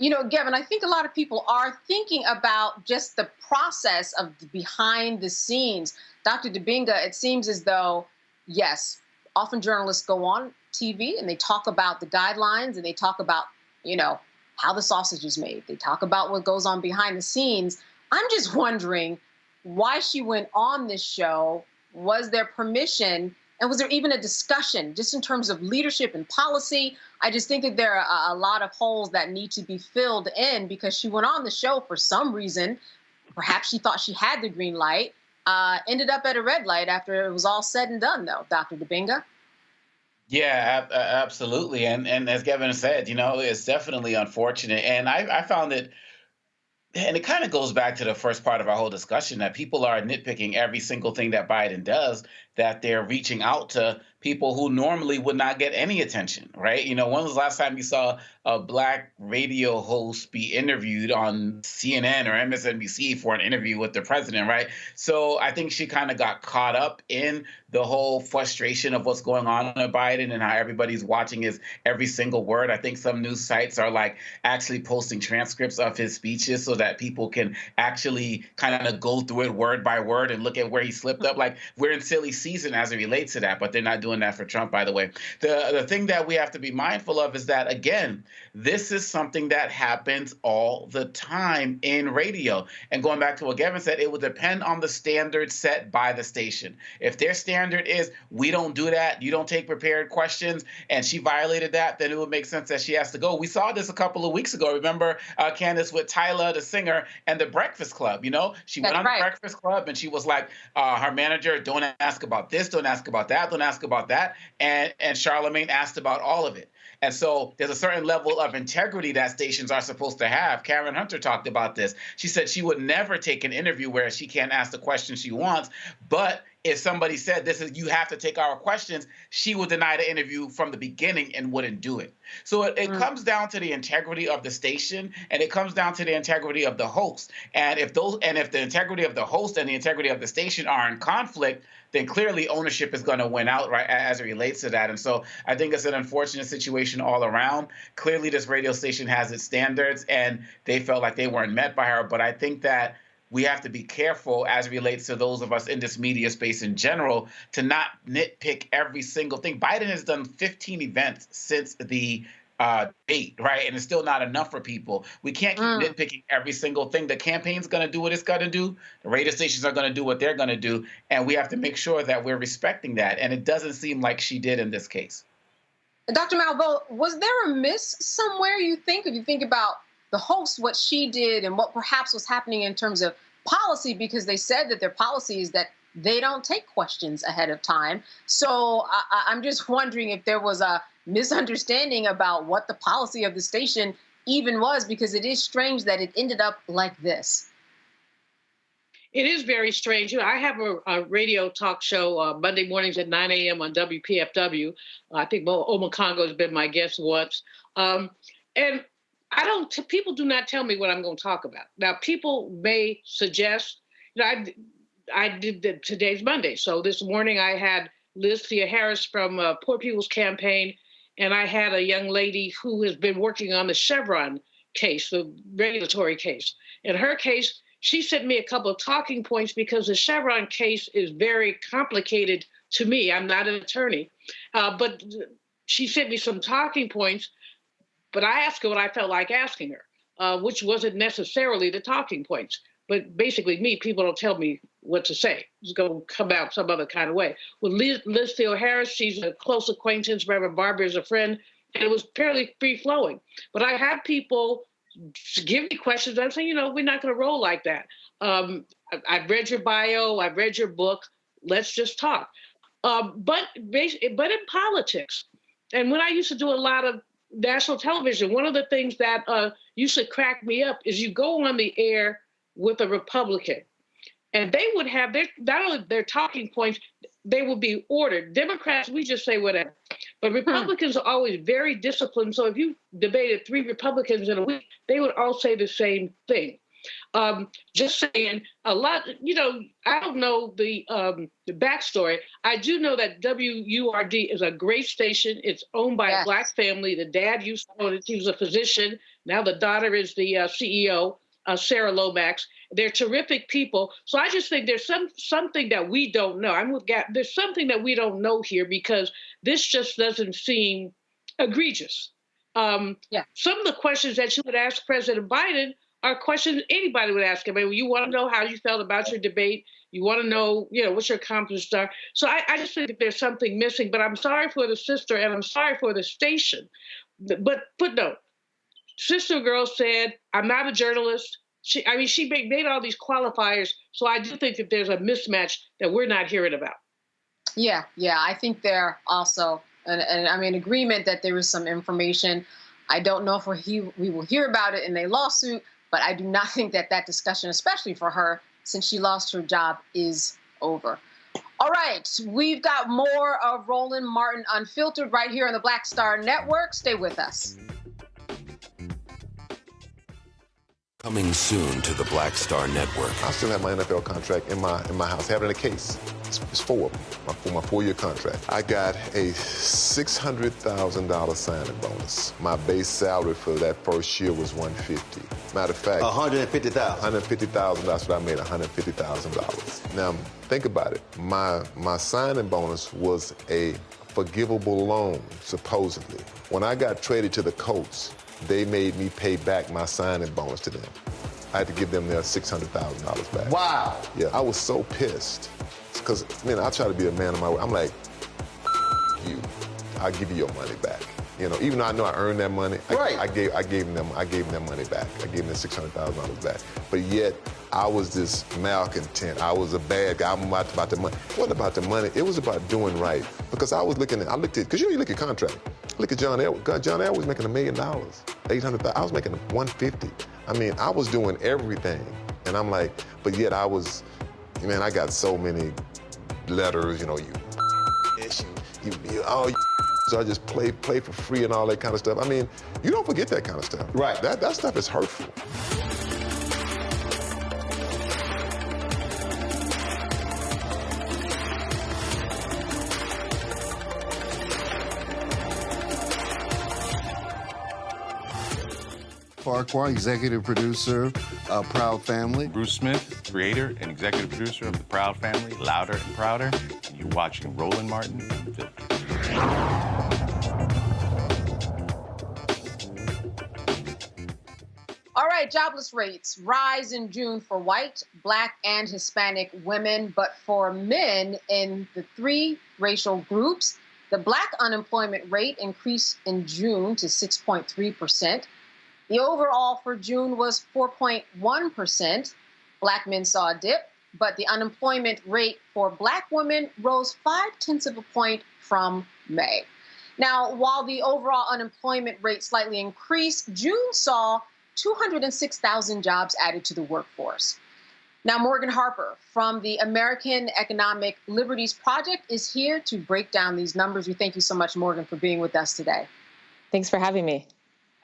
Gavin, I think a lot of people are thinking about just the process of the behind the scenes. Dr. Dibinga, it seems as though, yes, often journalists go on TV and they talk about the guidelines and they talk about, how the sausage is made. They talk about what goes on behind the scenes. I'm just wondering why she went on this show. Was there permission? And was there even a discussion just in terms of leadership and policy? I just think that there are a lot of holes that need to be filled in because she went on the show for some reason. Perhaps she thought she had the green light, ended up at a red light after it was all said and done, though, Dr. Dibinga. Yeah, absolutely. And as Kevin said, it's definitely unfortunate. And I found it, and it kind of goes back to the first part of our whole discussion, that people are nitpicking every single thing that Biden does, that they're reaching out to people who normally would not get any attention, right? When was the last time you saw a Black radio host be interviewed on CNN or MSNBC for an interview with the president, right? So I think she kind of got caught up in the whole frustration of what's going on with Biden and how everybody's watching his every single word. I think some news sites are like actually posting transcripts of his speeches so that people can actually kind of go through it word by word and look at where he slipped up. Like, we're in silly season as it relates to that, but they're not doing that for Trump, by the way. The thing that we have to be mindful of is that, again, this is something that happens all the time in radio. And going back to what Gavin said, it will depend on the standard set by the station. If their standard is, we don't do that, you don't take prepared questions, and she violated that, then it would make sense that she has to go. We saw this a couple of weeks ago. Remember, Candace, with Tyler, the singer, and the Breakfast Club, She went on the Breakfast Club, and she was like, her manager, don't ask about this, don't ask about that, don't ask about that. And Charlemagne asked about all of it. And so there's a certain level of integrity that stations are supposed to have. Karen Hunter talked about this. She said she would never take an interview where she can't ask the question she wants. But if somebody said, you have to take our questions, she would deny the interview from the beginning and wouldn't do it. So it comes down to the integrity of the station, and it comes down to the integrity of the host. And if the integrity of the host and the integrity of the station are in conflict, then clearly ownership is going to win out, right, as it relates to that. And so I think it's an unfortunate situation all around. Clearly, this radio station has its standards, and they felt like they weren't met by her. But I think that we have to be careful as it relates to those of us in this media space in general to not nitpick every single thing. Biden has done 15 events since the debate, right? And it's still not enough for people. We can't keep nitpicking every single thing. The campaign's going to do what it's going to do. The radio stations are going to do what they're going to do. And we have to make sure that we're respecting that. And it doesn't seem like she did in this case. Dr. Malveaux, was there a miss somewhere, you think, if you think about the host, what she did and what perhaps was happening in terms of policy, because they said that their policy is that they don't take questions ahead of time. So I'm just wondering if there was a misunderstanding about what the policy of the station even was, because it is strange that it ended up like this. It is very strange. I have a radio talk show Monday mornings at 9 a.m. on WPFW. I think Oma Congo has been my guest once. And people do not tell me what I'm going to talk about. Now, people may suggest, I did today's Monday. So this morning I had Liz Harris from Poor People's Campaign, and I had a young lady who has been working on the Chevron case, the regulatory case. In her case, she sent me a couple of talking points because the Chevron case is very complicated to me. I'm not an attorney, but she sent me some talking points. But I asked her what I felt like asking her, which wasn't necessarily the talking points. But basically, people don't tell me what to say. It's going to come out some other kind of way. With Liz Harris, she's a close acquaintance. Reverend Barber is a friend. And it was fairly free-flowing. But I had people give me questions. I'm saying, we're not going to roll like that. I've read your bio. I've read your book. Let's just talk. But in politics, and when I used to do a lot of national television, one of the things that used to crack me up is you go on the air with a Republican, and they would have not only their talking points, they would be ordered. Democrats, we just say whatever. But Republicans are always very disciplined. So if you debated 3 Republicans in a week, they would all say the same thing. Just saying a lot, I don't know the backstory. I do know that WURD is a great station. It's owned by a Black family. The dad used to own it. He was a physician. Now the daughter is the CEO, Sarah Lomax. They're terrific people. So I just think there's something that we don't know. There's something that we don't know here, because this just doesn't seem egregious. Some of the questions that you would ask President Biden are questions anybody would ask him. I mean, you want to know how you felt about your debate. You want to know, what your accomplishments are. So I just think that there's something missing. But I'm sorry for the sister, and I'm sorry for the station. But footnote, Sister Girl said, I'm not a journalist. She made all these qualifiers. So I do think that there's a mismatch that we're not hearing about. Yeah, I think there also And I'm in agreement that there is some information. I don't know if we will hear about it in a lawsuit, but I do not think that that discussion, especially for her, since she lost her job, is over. All right, we've got more of Roland Martin Unfiltered right here on the Black Star Network. Stay with us. Coming soon to the Black Star Network. I still have my NFL contract in my house. Having a case. It's 4 of them, my 4-year contract. I got a $600,000 signing bonus. My base salary for that first year was $150,000. Matter of fact, $150,000. $150,000. That's what I made. $150,000. Now think about it. My signing bonus was a forgivable loan, supposedly. When I got traded to the Colts, they made me pay back my signing bonus to them. I had to give them their $600,000 back. Wow. Yeah, I was so pissed. Because, man, I try to be a man of my word. I'm like, you, I'll give you your money back. You know, even though I know I earned that money, right. I gave them their money back. I gave them $600,000 back. But yet, I was this malcontent. I was a bad guy. I'm about the money. It wasn't about the money. It was about doing right. Because I looked at, because you look at contract. Look at John Elway. John Elway was making $1 million, $800,000. I was making $150,000. I mean, I was doing everything. And I'm like, but yet I got so many letters, you so I just play for free and all that kind of stuff. I mean, you don't forget that kind of stuff. Right. That stuff is hurtful. Farquhar, executive producer of Proud Family. Bruce Smith, creator and executive producer of The Proud Family, Louder and Prouder. And you're watching Roland Martin Unfiltered. All right, jobless rates rise in June for white, black, and Hispanic women. But for men in the 3 racial groups, the black unemployment rate increased in June to 6.3%. The overall for June was 4.1%. Black men saw a dip, but the unemployment rate for black women rose 0.5 of a point from May. Now, while the overall unemployment rate slightly increased, June saw 206,000 jobs added to the workforce. Now, Morgan Harper from the American Economic Liberties Project is here to break down these numbers. We thank you so much, Morgan, for being with us today. Thanks for having me.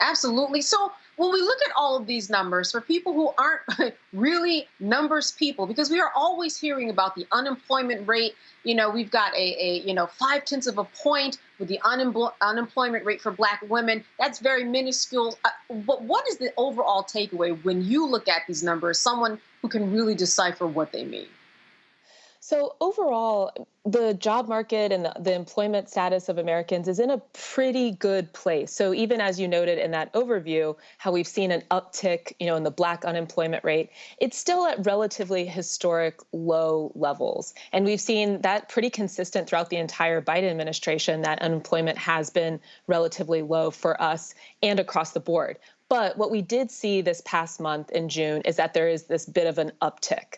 Absolutely. So when we look at all of these numbers, for people who aren't really numbers people, because we are always hearing about the unemployment rate, we've got a 0.5 of a point with the unemployment rate for black women. That's very minuscule. But what is the overall takeaway when you look at these numbers, someone who can really decipher what they mean? So overall, the job market and the employment status of Americans is in a pretty good place. So even as you noted in that overview, how we've seen an uptick, in the black unemployment rate, it's still at relatively historic low levels. And we've seen that pretty consistent throughout the entire Biden administration, that unemployment has been relatively low for us and across the board. But what we did see this past month in June is that there is this bit of an uptick,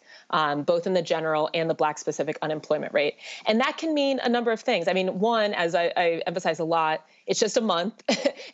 both in the general and the black specific unemployment rate. And that can mean a number of things. I mean, one, as I emphasize a lot, it's just a month.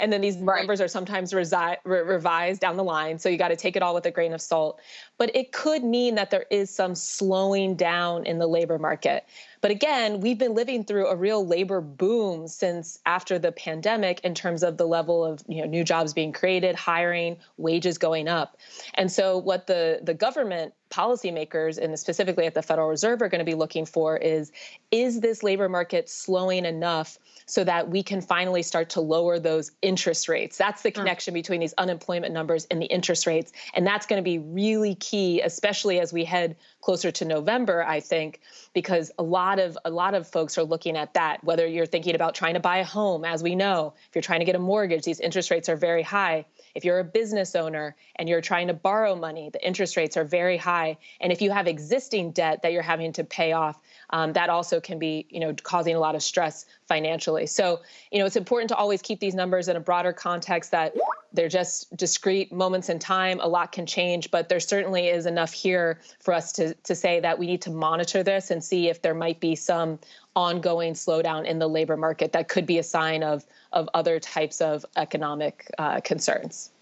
And then these numbers are sometimes revised down the line. So you got to take it all with a grain of salt. But it could mean that there is some slowing down in the labor market. But again, we've been living through a real labor boom since after the pandemic in terms of the level of new jobs being created, hiring, wages going up. And so what the government policymakers, and specifically at the Federal Reserve, are going to be looking for is this labor market slowing enough so that we can finally start to lower those interest rates? That's the connection between these unemployment numbers and the interest rates. And that's going to be really key, especially as we head closer to November, I think, because a lot of folks are looking at that, whether you're thinking about trying to buy a home. As we know, if you're trying to get a mortgage, these interest rates are very high. If you're a business owner and you're trying to borrow money, the interest rates are very high. And if you have existing debt that you're having to pay off, that also can be, causing a lot of stress financially. So, it's important to always keep these numbers in a broader context, that They're just discrete moments in time. A lot can change, but there certainly is enough here for us to say that we need to monitor this and see if there might be some ongoing slowdown in the labor market that could be a sign of other types of economic concerns.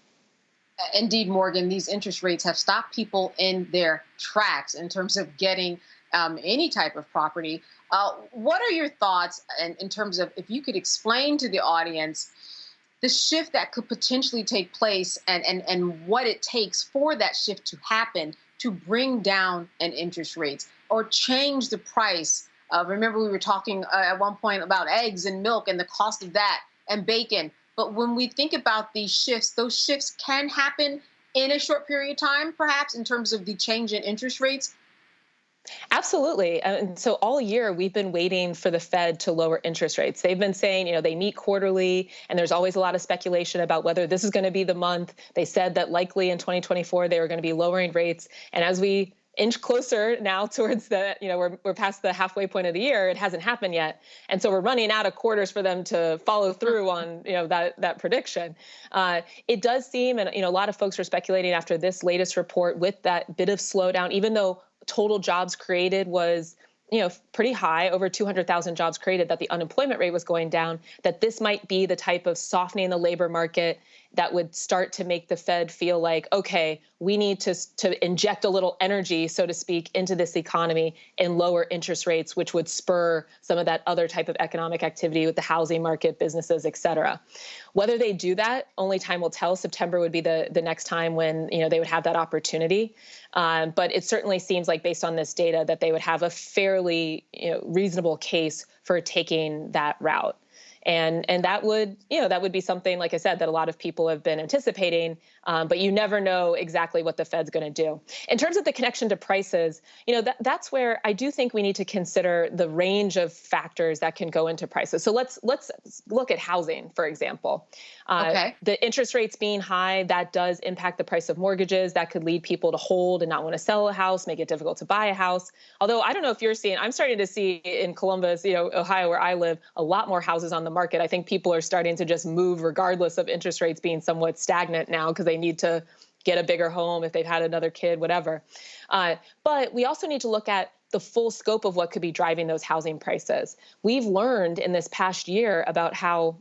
Indeed, Morgan, these interest rates have stopped people in their tracks in terms of getting any type of property. What are your thoughts in terms of, if you could explain to the audience the shift that could potentially take place and what it takes for that shift to happen to bring down an interest rates or change the price? Remember, we were talking at one point about eggs and milk and the cost of that and bacon. But when we think about these shifts, those shifts can happen in a short period of time, perhaps, in terms of the change in interest rates. Absolutely. And so all year we've been waiting for the Fed to lower interest rates. They've been saying, they meet quarterly, and there's always a lot of speculation about whether this is going to be the month. They said that likely in 2024 they were going to be lowering rates. And as we inch closer now towards we're past the halfway point of the year, it hasn't happened yet. And so we're running out of quarters for them to follow through on, that prediction. It does seem, and, a lot of folks were speculating after this latest report with that bit of slowdown, even though total jobs created was, pretty high, over 200,000 jobs created, that the unemployment rate was going down, that this might be the type of softening the labor market that would start to make the Fed feel like, okay, we need to inject a little energy, so to speak, into this economy and lower interest rates, which would spur some of that other type of economic activity with the housing market, businesses, et cetera. Whether they do that, only time will tell. September would be the next time when, they would have that opportunity. But it certainly seems like, based on this data, that they would have a fairly, reasonable case for taking that route. And that would be something, like I said, that a lot of people have been anticipating, but you never know exactly what the Fed's going to do. In terms of the connection to prices, that's where I do think we need to consider the range of factors that can go into prices. So let's look at housing, for example. Okay. The interest rates being high, that does impact the price of mortgages. That could lead people to hold and not want to sell a house, make it difficult to buy a house. Although I don't know if you're seeing, I'm starting to see in Columbus, Ohio, where I live, a lot more houses on the market. I think people are starting to just move regardless of interest rates being somewhat stagnant now, because they need to get a bigger home if they've had another kid, whatever. But we also need to look at the full scope of what could be driving those housing prices. We've learned in this past year about how,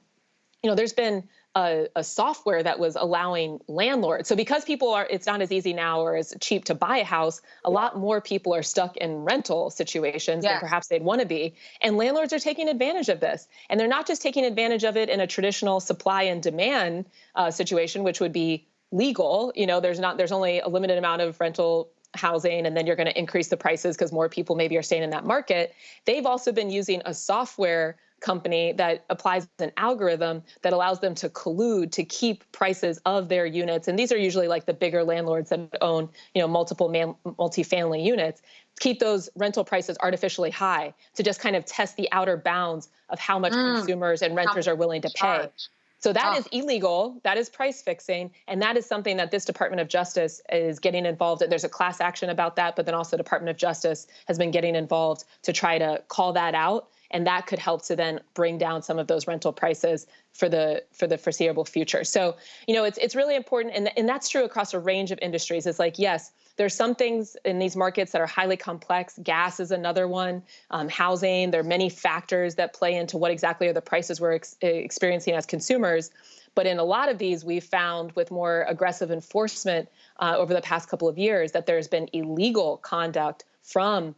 there's been a software that was allowing landlords. So because it's not as easy now or as cheap to buy a house, a lot more people are stuck in rental situations than perhaps they'd want to be. And landlords are taking advantage of this. And they're not just taking advantage of it in a traditional supply and demand situation, which would be legal. There's only a limited amount of rental housing, and then you're going to increase the prices because more people maybe are staying in that market. They've also been using a software company that applies an algorithm that allows them to collude to keep prices of their units. And these are usually like the bigger landlords that own, multiple multifamily units, keep those rental prices artificially high to just kind of test the outer bounds of how much consumers and renters are willing to pay. So that is illegal. That is price fixing. And that is something that this Department of Justice is getting involved in. There's a class action about that, but then also the Department of Justice has been getting involved to try to call that out. And that could help to then bring down some of those rental prices for the foreseeable future. So, it's really important. And that's true across a range of industries. It's like, yes, there's some things in these markets that are highly complex. Gas is another one. Housing, there are many factors that play into what exactly are the prices we're experiencing as consumers. But in a lot of these, we've found with more aggressive enforcement over the past couple of years that there's been illegal conduct from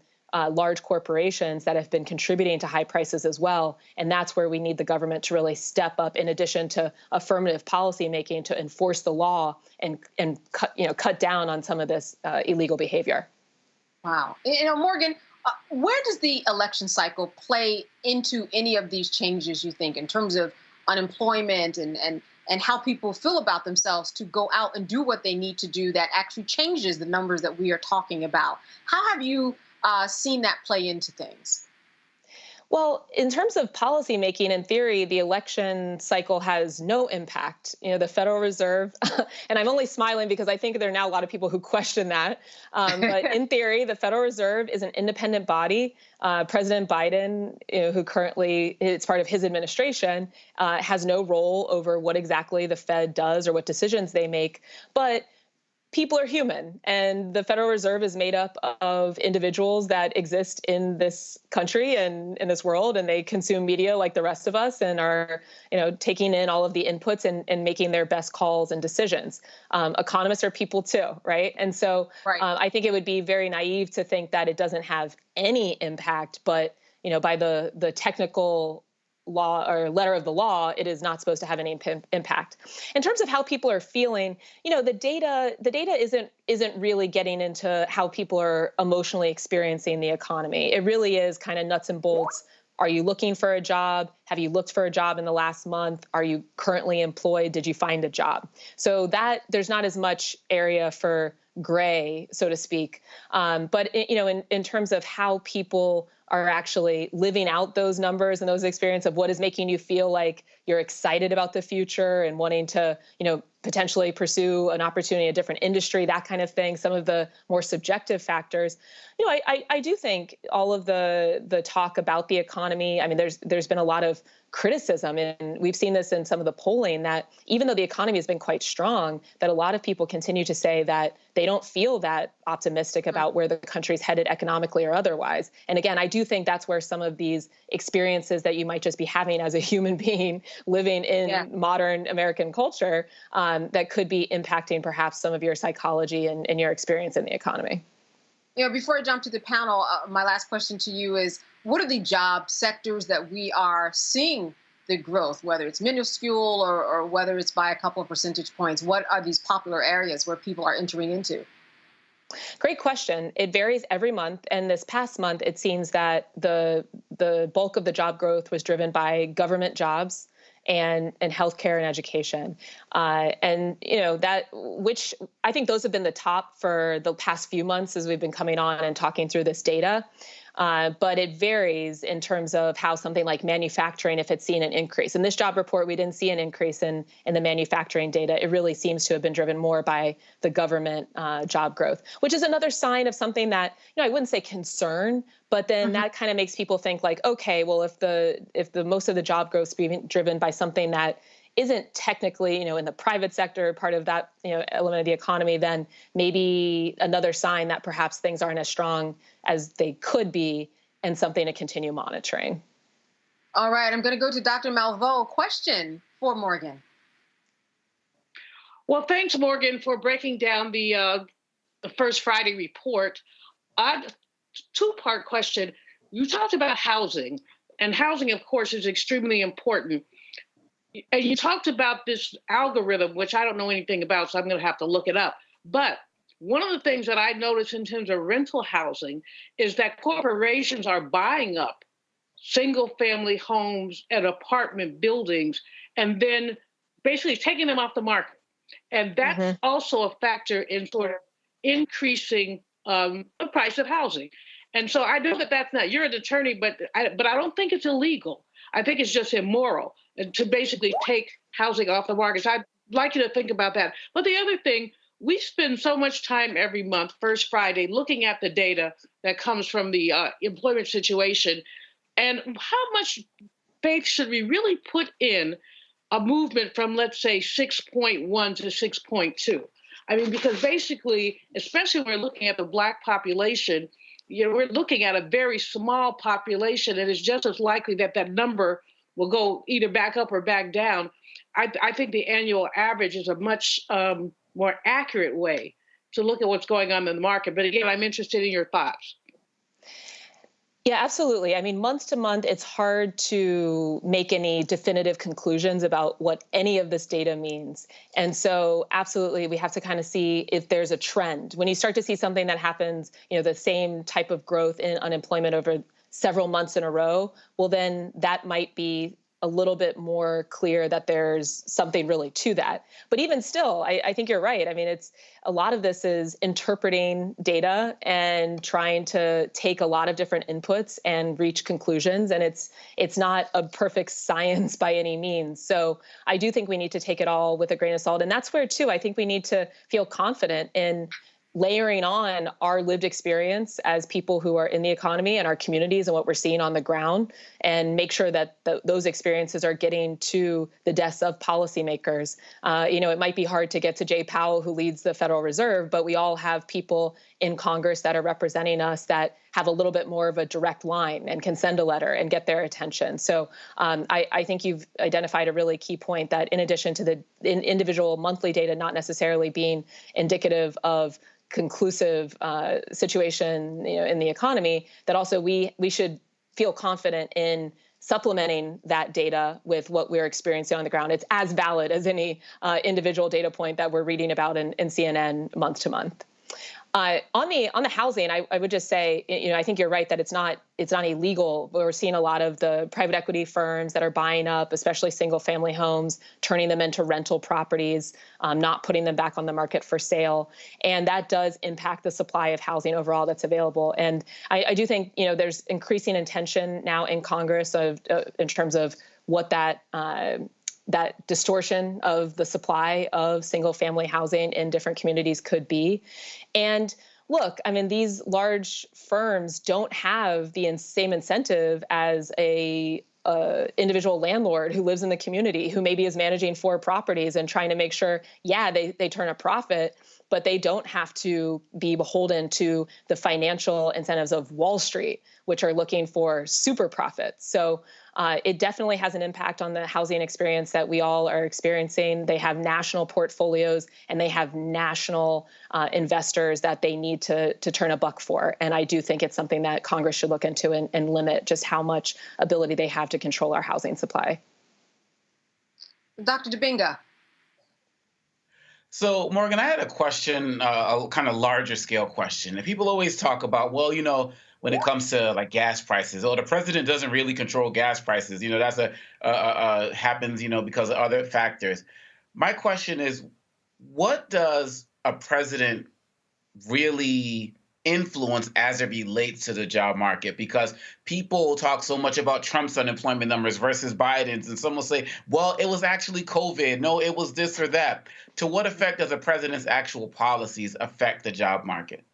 large corporations that have been contributing to high prices as well. And that's where we need the government to really step up, in addition to affirmative policy making, to enforce the law and cut down on some of this illegal behavior. Wow. Morgan, where does the election cycle play into any of these changes, you think, in terms of unemployment and how people feel about themselves to go out and do what they need to do that actually changes the numbers that we are talking about? How have you seen that play into things? Well, in terms of policymaking, in theory, the election cycle has no impact. The Federal Reserve, and I'm only smiling because I think there are now a lot of people who question that. But in theory, the Federal Reserve is an independent body. President Biden, who currently it's part of his administration, has no role over what exactly the Fed does or what decisions they make. But people are human, and the Federal Reserve is made up of individuals that exist in this country and in this world, and they consume media like the rest of us and are, taking in all of the inputs and making their best calls and decisions. Economists are people too, right? And so I think it would be very naive to think that it doesn't have any impact, but, by the technical law or letter of the law, it is not supposed to have any impact. In terms of how people are feeling, the data isn't really getting into how people are emotionally experiencing the economy. It really is kind of nuts and bolts. Are you looking for a job? Have you looked for a job in the last month? Are you currently employed? Did you find a job? So that there's not as much area for gray, so to speak. But in terms of how people are actually living out those numbers and those experiences of what is making you feel like you're excited about the future and wanting to, potentially pursue an opportunity in a different industry, that kind of thing, some of the more subjective factors. I do think all of the talk about the economy, there's been a lot of criticism, and we've seen this in some of the polling, that even though the economy has been quite strong, that a lot of people continue to say that they don't feel that optimistic about where the country's headed economically or otherwise. And again, I do think that's where some of these experiences that you might just be having as a human being living in modern American culture, that could be impacting perhaps some of your psychology and your experience in the economy. Before I jump to the panel, my last question to you is, what are the job sectors that we are seeing the growth, whether it's minuscule or whether it's by a couple of percentage points? What are these popular areas where people are entering into? Great question. It varies every month. And this past month, it seems that the bulk of the job growth was driven by government jobs and healthcare and education. Which I think those have been the top for the past few months as we've been coming on and talking through this data. But it varies in terms of how something like manufacturing, if it's seen an increase. In this job report, we didn't see an increase in the manufacturing data. It really seems to have been driven more by the government job growth, which is another sign of something that, I wouldn't say concern, but then that kind of makes people think like, okay, well, if the most of the job growth is being driven by something that isn't technically, in the private sector, part of that, element of the economy, then maybe another sign that perhaps things aren't as strong as they could be and something to continue monitoring. All right, I'm going to go to Dr. Malveaux. Question for Morgan. Well, thanks, Morgan, for breaking down the First Friday report. Two-part question. You talked about housing, and housing, of course, is extremely important. And you talked about this algorithm, which I don't know anything about, so I'm going to have to look it up. But one of the things that I noticed in terms of rental housing is that corporations are buying up single-family homes and apartment buildings and then basically taking them off the market. And that's also a factor in sort of increasing the price of housing. And so I know that that's not, you're an attorney, but I don't think it's illegal. I think it's just immoral to basically take housing off the market. So I'd like you to think about that. But the other thing, we spend so much time every month, First Friday, looking at the data that comes from the employment situation. And how much faith should we really put in a movement from, let's say, 6.1 to 6.2? Because basically, especially when we're looking at the Black population, we're looking at a very small population, and it's just as likely that that number will go either back up or back down. I think the annual average is a much more accurate way to look at what's going on in the market. But again, I'm interested in your thoughts. Yeah, absolutely. Month to month, it's hard to make any definitive conclusions about what any of this data means. And so absolutely, we have to kind of see if there's a trend. When you start to see something that happens, the same type of growth in unemployment over several months in a row, well, then that might be a little bit more clear that there's something really to that. But even still, I think you're right. I mean, it's a lot of this is interpreting data and trying to take a lot of different inputs and reach conclusions. And it's not a perfect science by any means. So I do think we need to take it all with a grain of salt. And that's where, too, I think we need to feel confident in layering on our lived experience as people who are in the economy and our communities and what we're seeing on the ground, and make sure that those experiences are getting to the desks of policymakers. It might be hard to get to Jay Powell, who leads the Federal Reserve, but we all have people in Congress that are representing us that have a little bit more of a direct line and can send a letter and get their attention. So I think you've identified a really key point, that in addition to the individual monthly data not necessarily being indicative of conclusive situation in the economy, that also we should feel confident in supplementing that data with what we're experiencing on the ground. It's as valid as any individual data point that we're reading about in CNN month to month. On the housing, I would just say, I think you're right that it's not illegal. We're seeing a lot of the private equity firms that are buying up, especially single family homes, turning them into rental properties, not putting them back on the market for sale. And that does impact the supply of housing overall that's available. And I do think, there's increasing intention now in Congress in terms of what that distortion of the supply of single family housing in different communities could be. And look, I mean, these large firms don't have the same incentive as a individual landlord who lives in the community, who maybe is managing 4 properties and trying to make sure, they turn a profit, but they don't have to be beholden to the financial incentives of Wall Street, which are looking for super profits. So it definitely has an impact on the housing experience that we all are experiencing. They have national portfolios and they have national investors that they need to turn a buck for. And I do think it's something that Congress should look into and limit just how much ability they have to control our housing supply. Dr. Dubinga. So, Morgan, I had a question, a kind of larger scale question. And people always talk about, when it comes to like gas prices, the president doesn't really control gas prices. That's happens, because of other factors. My question is, what does a president really influence as it relates to the job market? Because people talk so much about Trump's unemployment numbers versus Biden's, and some will say, well, it was actually COVID. No, it was this or that. To what effect does a president's actual policies affect the job market?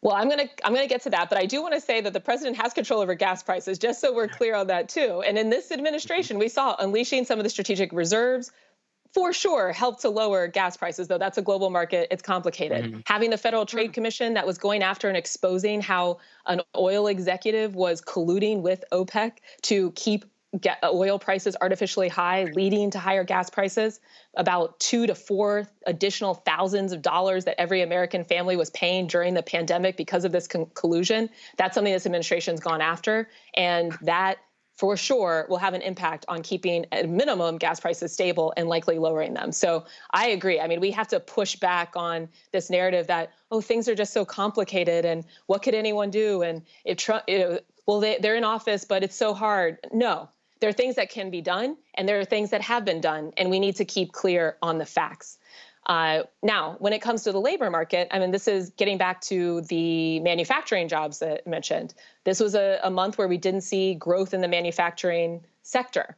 Well, I'm gonna get to that, but I do want to say that the president has control over gas prices, just so we're clear on that too. And in this administration, we saw unleashing some of the strategic reserves, for sure, helped to lower gas prices, though that's a global market. It's complicated. Mm-hmm. Having the Federal Trade Commission that was going after and exposing how an oil executive was colluding with OPEC to keep oil prices artificially high, leading to higher gas prices, about 2 to 4 additional thousands of dollars that every American family was paying during the pandemic because of this collusion. That's something this administration's gone after, and that for sure will have an impact on keeping, at minimum, gas prices stable and likely lowering them. So I agree. I mean, we have to push back on this narrative that, things are just so complicated and what could anyone do? And they're in office, but it's so hard. No, there are things that can be done and there are things that have been done, and we need to keep clear on the facts. Now, when it comes to the labor market, I mean, this is getting back to the manufacturing jobs that I mentioned. This was a month where we didn't see growth in the manufacturing sector.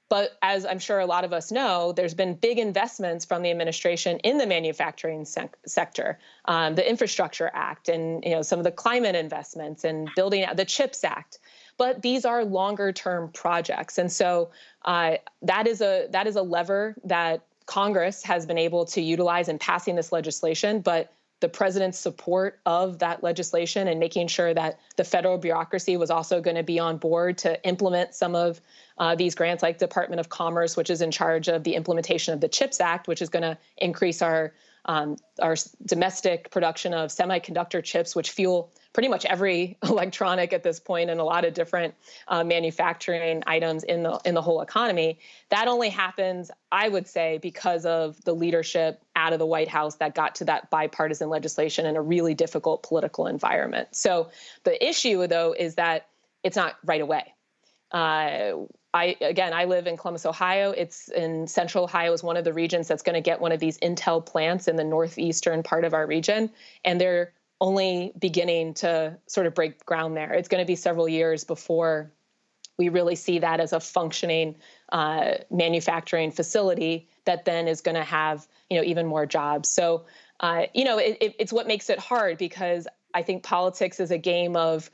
But as I'm sure a lot of us know, there's been big investments from the administration in the manufacturing sector, the Infrastructure Act and some of the climate investments and building out the CHIPS Act. But these are longer term projects. And so that is a lever that Congress has been able to utilize in passing this legislation, but the president's support of that legislation and making sure that the federal bureaucracy was also going to be on board to implement some of these grants, like Department of Commerce, which is in charge of the implementation of the CHIPS Act, which is going to increase our domestic production of semiconductor chips, which fuel pretty much every electronic at this point and a lot of different manufacturing items in the whole economy. That only happens, I would say, because of the leadership out of the White House that got to that bipartisan legislation in a really difficult political environment. So the issue, though, is that it's not right away. I live in Columbus, Ohio. It's in Central Ohio is one of the regions that's going to get one of these Intel plants in the northeastern part of our region. And they're only beginning to sort of break ground there. It's going to be several years before we really see that as a functioning manufacturing facility that then is going to have, even more jobs. So, it's what makes it hard, because I think politics is a game of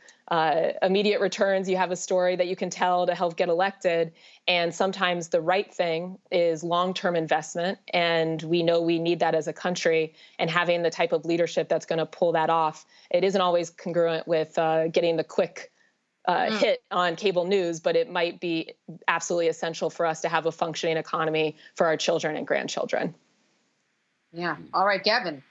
immediate returns. You have a story that you can tell to help get elected. And sometimes the right thing is long-term investment. And we know we need that as a country. And having the type of leadership that's going to pull that off, it isn't always congruent with getting the quick hit on cable news, but it might be absolutely essential for us to have a functioning economy for our children and grandchildren. Yeah. All right, Gavin.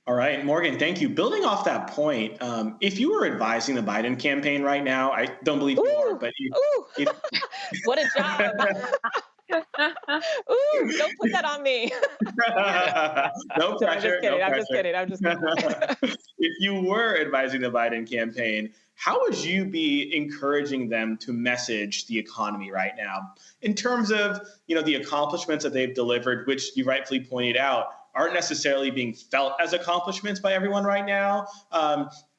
All right, Morgan, thank you. Building off that point, if you were advising the Biden campaign right now, I don't believe you are, but what a job. Ooh, don't put that on me. No pressure. I'm just kidding. If you were advising the Biden campaign, how would you be encouraging them to message the economy right now in terms of, the accomplishments that they've delivered, which you rightfully pointed out aren't necessarily being felt as accomplishments by everyone right now.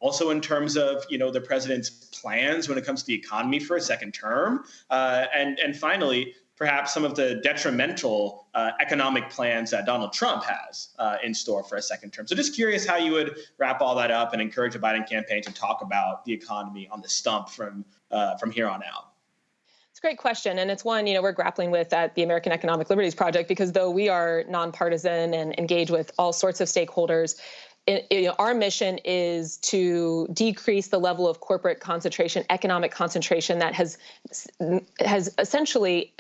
Also in terms of, the president's plans when it comes to the economy for a second term. And finally, perhaps some of the detrimental economic plans that Donald Trump has in store for a second term. So just curious how you would wrap all that up and encourage the Biden campaign to talk about the economy on the stump from here on out. It's a great question. And it's one, we're grappling with at the American Economic Liberties Project, because though we are nonpartisan and engage with all sorts of stakeholders, our mission is to decrease the level of corporate concentration, economic concentration that has essentially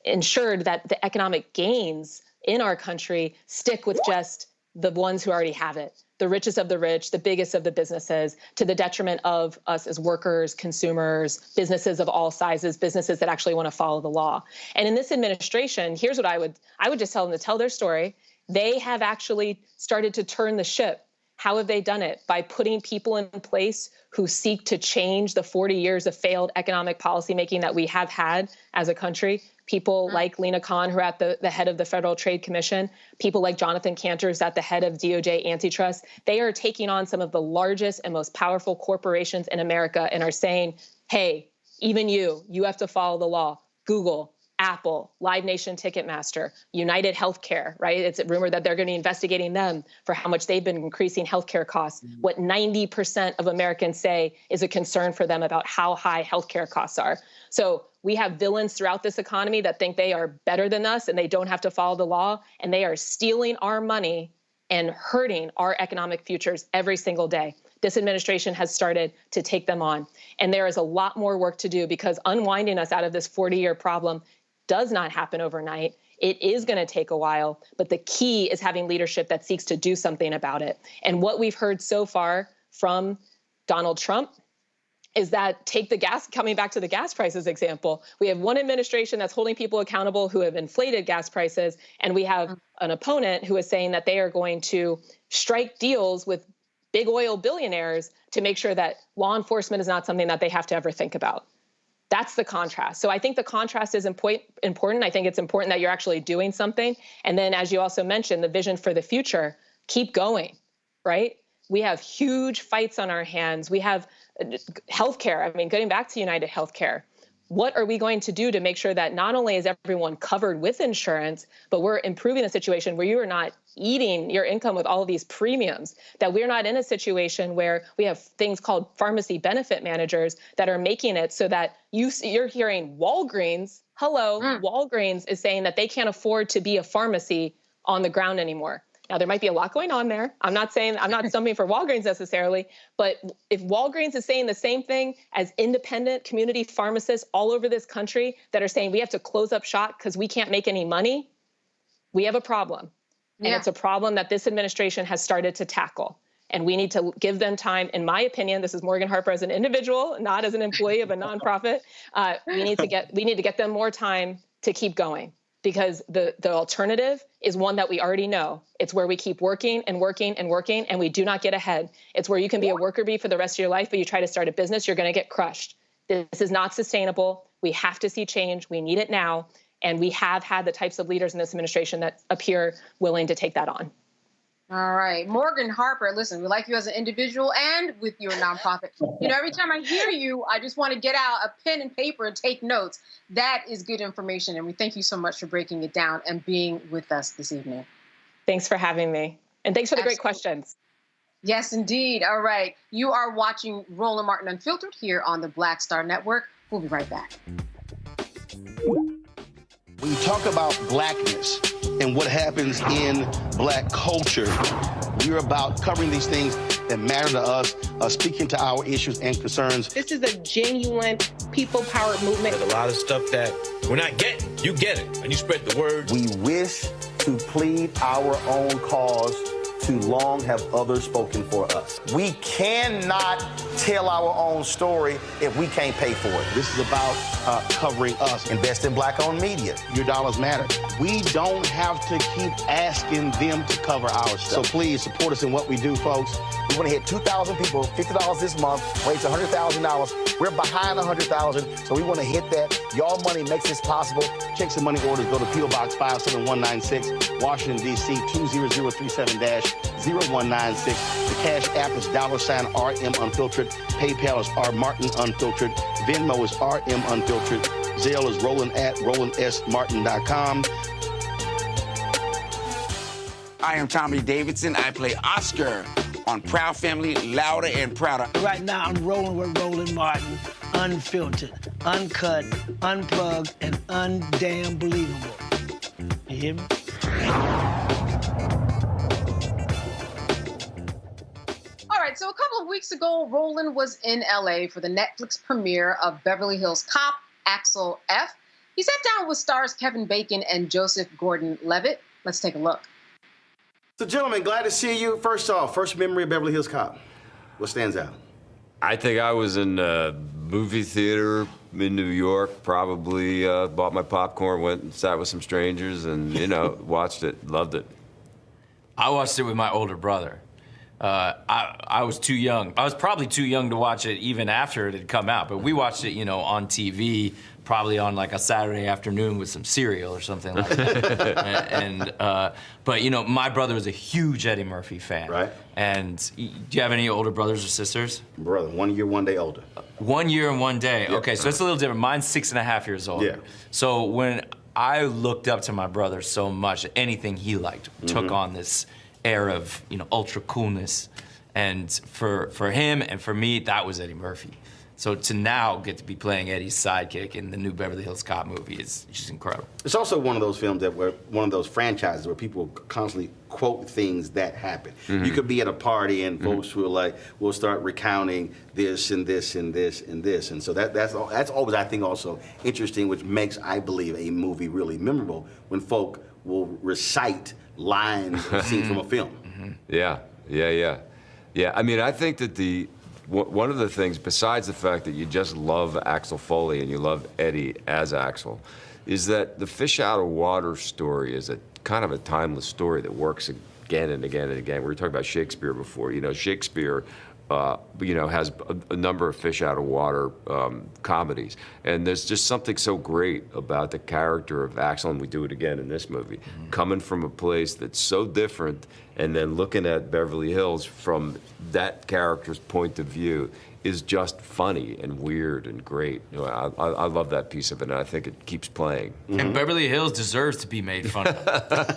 ensured that the economic gains in our country stick with just the ones who already have it, the richest of the rich, the biggest of the businesses, to the detriment of us as workers, consumers, businesses of all sizes, businesses that actually want to follow the law. And in this administration, here's what I would just tell them to tell their story. They have actually started to turn the ship. How have they done it? By putting people in place who seek to change the 40 years of failed economic policymaking that we have had as a country. People like Lena Khan, who are at the head of the Federal Trade Commission, people like Jonathan Cantor, who's at the head of DOJ antitrust. They are taking on some of the largest and most powerful corporations in America and are saying, hey, even you have to follow the law. Google, Apple, Live Nation Ticketmaster, United Healthcare, right? It's rumored that they're going to be investigating them for how much they've been increasing healthcare costs. What 90% of Americans say is a concern for them about how high healthcare costs are. So we have villains throughout this economy that think they are better than us and they don't have to follow the law, and they are stealing our money and hurting our economic futures every single day. This administration has started to take them on. And there is a lot more work to do, because unwinding us out of this 40-year problem does not happen overnight. It is going to take a while, but the key is having leadership that seeks to do something about it. And what we've heard so far from Donald Trump is that coming back to the gas prices example, we have one administration that's holding people accountable who have inflated gas prices, and we have an opponent who is saying that they are going to strike deals with big oil billionaires to make sure that law enforcement is not something that they have to ever think about. That's the contrast. So I think the contrast is important. I think it's important that you're actually doing something. And then, as you also mentioned, the vision for the future, keep going, right? We have huge fights on our hands. We have healthcare. I mean, getting back to United Healthcare, what are we going to do to make sure that not only is everyone covered with insurance, but we're improving the situation where you are not eating your income with all of these premiums, that we're not in a situation where we have things called pharmacy benefit managers that are making it so that you're hearing Walgreens, Walgreens is saying that they can't afford to be a pharmacy on the ground anymore. Now, there might be a lot going on there. I'm not stumping for Walgreens necessarily, but if Walgreens is saying the same thing as independent community pharmacists all over this country that are saying we have to close up shop because we can't make any money, we have a problem. And it's a problem that this administration has started to tackle. And we need to give them time. In my opinion, this is Morgan Harper as an individual, not as an employee of a nonprofit. We need to get them more time to keep going. Because the alternative is one that we already know. It's where we keep working and working and working, and we do not get ahead. It's where you can be a worker bee for the rest of your life, but you try to start a business, you're going to get crushed. This is not sustainable. We have to see change. We need it now. And we have had the types of leaders in this administration that appear willing to take that on. All right. Morgan Harper, listen, we like you as an individual and with your nonprofit. You know, every time I hear you, I just want to get out a pen and paper and take notes. That is good information. And we thank you so much for breaking it down and being with us this evening. Thanks for having me. And thanks for the great questions. Yes, indeed. All right. You are watching Roland Martin Unfiltered here on the Black Star Network. We'll be right back. When you talk about blackness and what happens in black culture, we're about covering these things that matter to us, speaking to our issues and concerns. This is a genuine people-powered movement. There's a lot of stuff that we're not getting. You get it, and you spread the word. We wish to plead our own cause. Too long have others spoken for us. We cannot tell our own story if we can't pay for it. This is about covering us. Invest in black-owned media. Your dollars matter. We don't have to keep asking them to cover our stuff. So please support us in what we do, folks. We want to hit 2,000 people, $50 this month, raise $100,000. We're behind 100,000, so we want to hit that. Y'all money makes this possible. Check some money orders. Go to P.O. Box 57196, Washington, D.C. 20037-0196. The Cash App is $RM Unfiltered. PayPal is R Martin Unfiltered. Venmo is RM Unfiltered. Zelle is Roland at RolandSMartin.com. I am Tommy Davidson. I play Oscar on Proud Family, Louder and Prouder. Right now, I'm rolling with Roland Martin, unfiltered, uncut, unplugged, and undamn believable. You hear me? All right, so a couple of weeks ago, Roland was in LA for the Netflix premiere of Beverly Hills Cop, Axel F. He sat down with stars Kevin Bacon and Joseph Gordon-Levitt. Let's take a look. So, gentlemen, glad to see you. First off, first memory of Beverly Hills Cop. What stands out? I think I was in a movie theater in New York, probably bought my popcorn, went and sat with some strangers and, you know, watched it, loved it. I watched it with my older brother. I was too young. I was probably too young to watch it even after it had come out, but we watched it, you know, on TV, probably on like a Saturday afternoon with some cereal or something like that. But you know, my brother was a huge Eddie Murphy fan. Right. And do you have any older brothers or sisters? Brother, 1 year, 1 day older. 1 year and 1 day. Yep. Okay, so it's a little different. Mine's 6.5 years older. Yeah. So when I looked up to my brother so much, that anything he liked took on this air of, you know, ultra coolness. And for him and for me, that was Eddie Murphy. So to now get to be playing Eddie's sidekick in the new Beverly Hills Cop movie is just incredible. It's also one of those films that were one of those franchises where people constantly quote things that happen. You could be at a party and folks will will start recounting this and this and this and this. And so that's always, I think, also interesting, which makes, I believe, a movie really memorable when folk will recite lines or scenes from a film. Yeah. I mean, I think that one of the things, besides the fact that you just love Axel Foley and you love Eddie as Axel, is that the fish out of water story is a kind of a timeless story that works again and again and again. We were talking about Shakespeare before. You know, Shakespeare, you know, has a number of fish out of water comedies. And there's just something so great about the character of Axel, and we do it again in this movie, coming from a place that's so different and then looking at Beverly Hills from that character's point of view is just funny and weird and great. You know, I love that piece of it, and I think it keeps playing. And Beverly Hills deserves to be made fun of.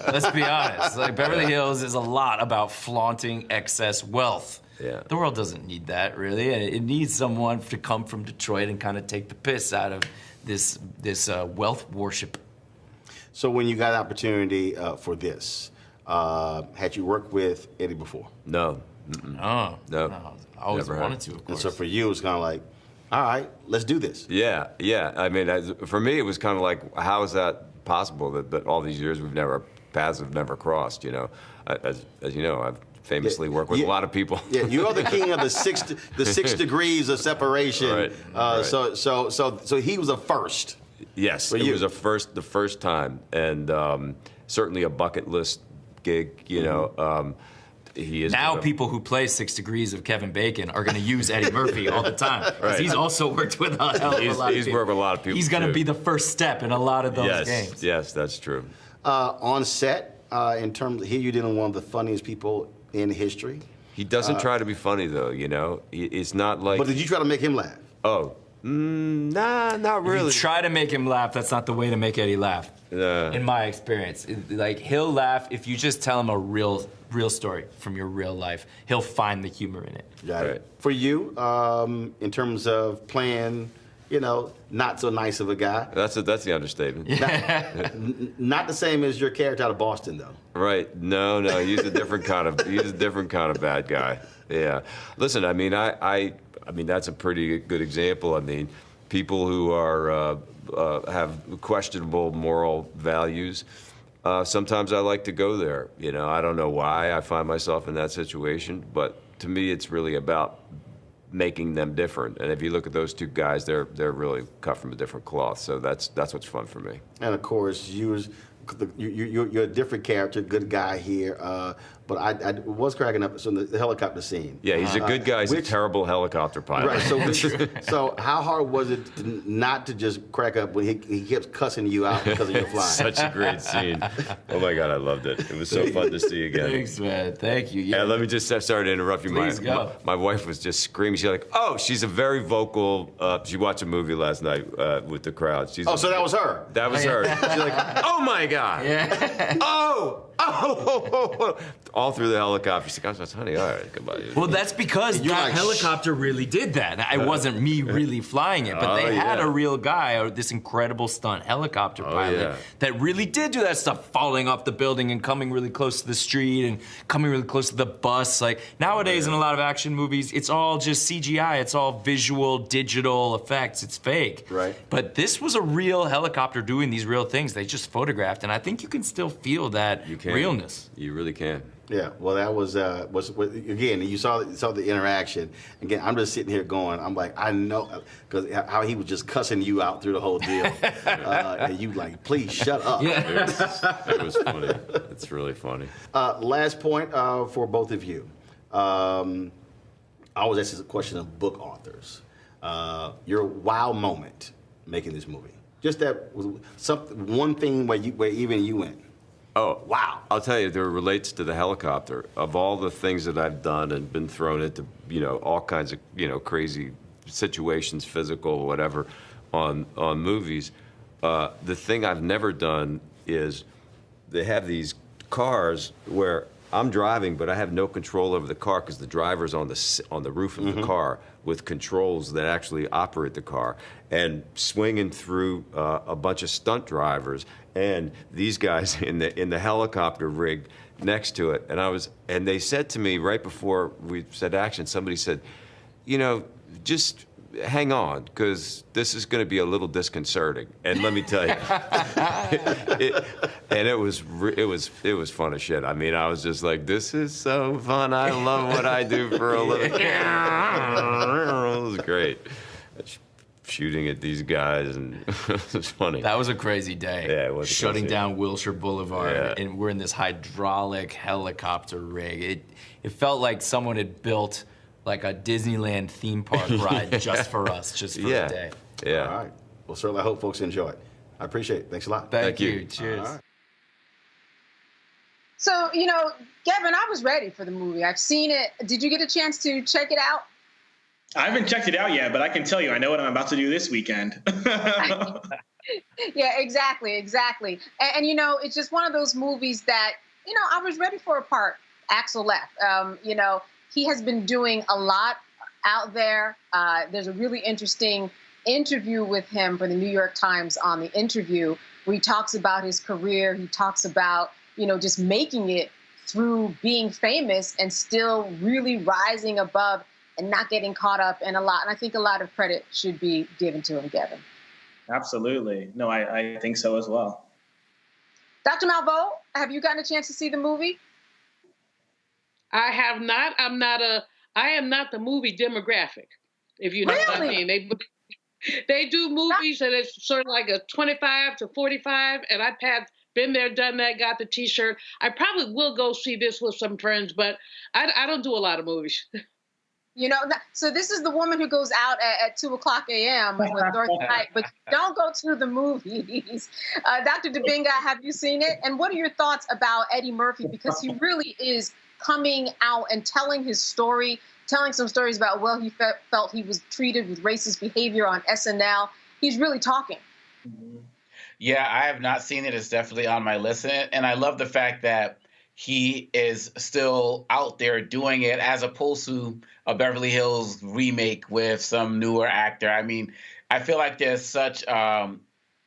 Let's be honest. Like, Beverly Hills is a lot about flaunting excess wealth. Yeah. The world doesn't need that, really. It needs someone to come from Detroit and kind of take the piss out of this wealth worship. So when you got an opportunity for this, had you worked with Eddie before? No. No. I always Never wanted had. to, of And course. so for you, it's kind of like, all right, let's do this. Yeah. I mean, for me, it was kind of like, how is that possible that all these years paths have never crossed, you know? As you know, I've famously worked with a lot of people. Yeah, you are the king of the six degrees of separation. Right. So he was a first. Yes, it was the first time, and certainly a bucket list gig, you know. He is now people who play 6 Degrees of Kevin Bacon are going to use Eddie Murphy all the time because Right. he's also worked with a hell of a lot of people. He's worked with a lot of people. He's going to too. be the first step in a lot of those games. Yes, that's true. On set, in terms here, you're dealing with one of the funniest people in history. He doesn't try to be funny though, you know. It's not like. But did you try to make him laugh? Oh, nah, not really. If you try to make him laugh, that's not the way to make Eddie laugh. In my experience, like he'll laugh if you just tell him a real story from your real life. He'll find the humor in it. Got it. For you, in terms of playing, you know, not so nice of a guy. That's the understatement. Not the same as your character out of Boston, though. Right? No, he's a different kind of bad guy. Yeah. Listen, I mean, I mean that's a pretty good example. I mean, people who are have questionable moral values. Sometimes I like to go there. You know, I don't know why I find myself in that situation, but to me, it's really about making them different. And if you look at those two guys, they're really cut from a different cloth. So that's what's fun for me. And of course, you're a different character, good guy here. But I was cracking up on the helicopter scene. Yeah, he's a good guy. He's a terrible helicopter pilot. Right. So how hard was it not to just crack up when he kept cussing you out because of your flying? Such a great scene. Oh my God, I loved it. It was so fun to see again. Thanks, man. Thank you. Yeah, let me just sorry to interrupt you. Please go. My wife was just screaming. She's like, oh, she's a very vocal. She watched a movie last night with the crowd. So that was her. That was her. She's like, oh my God. Yeah. Oh. All through the helicopter. She's like, honey, all right, goodbye. Well, that's because that helicopter really did that. It wasn't me really flying it, but they had a real guy, this incredible stunt helicopter pilot that really did do that stuff, falling off the building and coming really close to the street and coming really close to the bus. Like nowadays in a lot of action movies, it's all just CGI. It's all visual, digital effects. It's fake. Right. But this was a real helicopter doing these real things. They just photographed, and I think you can still feel that realness. You really can. Yeah, well, that was again. You saw the interaction. Again, I'm just sitting here going, I'm like, I know, because how he was just cussing you out through the whole deal, and you like, please shut up. Yeah. It was funny. It's really funny. Last point for both of you. I always ask this question of book authors. Your wow moment making this movie. Just that one thing where even you went. Oh, wow. I'll tell you, it relates to the helicopter. Of all the things that I've done and been thrown into, you know, all kinds of, you know, crazy situations, physical, whatever, on movies, the thing I've never done is they have these cars where I'm driving, but I have no control over the car because the driver's on the roof of the car with controls that actually operate the car, and swinging through a bunch of stunt drivers and these guys in the helicopter rig next to it. And they said to me right before we said action, somebody said, you know, just hang on, because this is going to be a little disconcerting. And let me tell you, it was fun as shit. I mean, I was just like, this is so fun. I love what I do for a living. It was great. Shooting at these guys, and it was funny. That was a crazy day. Yeah, it was. Shutting down Wilshire Boulevard, and we're in this hydraulic helicopter rig. It felt like someone had built like a Disneyland theme park ride just for us, just for the day. Yeah. All right. Well, certainly I hope folks enjoy it. I appreciate it. Thanks a lot. Thank you. Cheers. Right. So, you know, Gavin, I was ready for the movie. I've seen it. Did you get a chance to check it out? I haven't checked it out yet, but I can tell you, I know what I'm about to do this weekend. Yeah, exactly. And, you know, it's just one of those movies that, you know, I was ready for a part. Axel left. You know, he has been doing a lot out there. There's a really interesting interview with him for the New York Times on The Interview, where he talks about his career. He talks about, you know, just making it through being famous and still really rising above and not getting caught up in a lot. And I think a lot of credit should be given to him, Gavin. Absolutely. No, I think so as well. Dr. Malveaux, have you gotten a chance to see the movie? I have not. I am not the movie demographic, if you know what I mean. They do movies that it's sort of like a 25 to 45, and I Been there, done that, got the T-shirt. I probably will go see this with some friends, but I don't do a lot of movies. You know, so this is the woman who goes out at 2 o'clock a.m. with Dorothy Knight, but don't go to the movies. Dr. Debinga, have you seen it? And what are your thoughts about Eddie Murphy? Because he really is coming out and telling his story, telling some stories about, well, he felt he was treated with racist behavior on SNL. He's really talking. Yeah, I have not seen it. It's definitely on my list. And I love the fact that he is still out there doing it as opposed to a Beverly Hills remake with some newer actor. I mean, I feel like there's such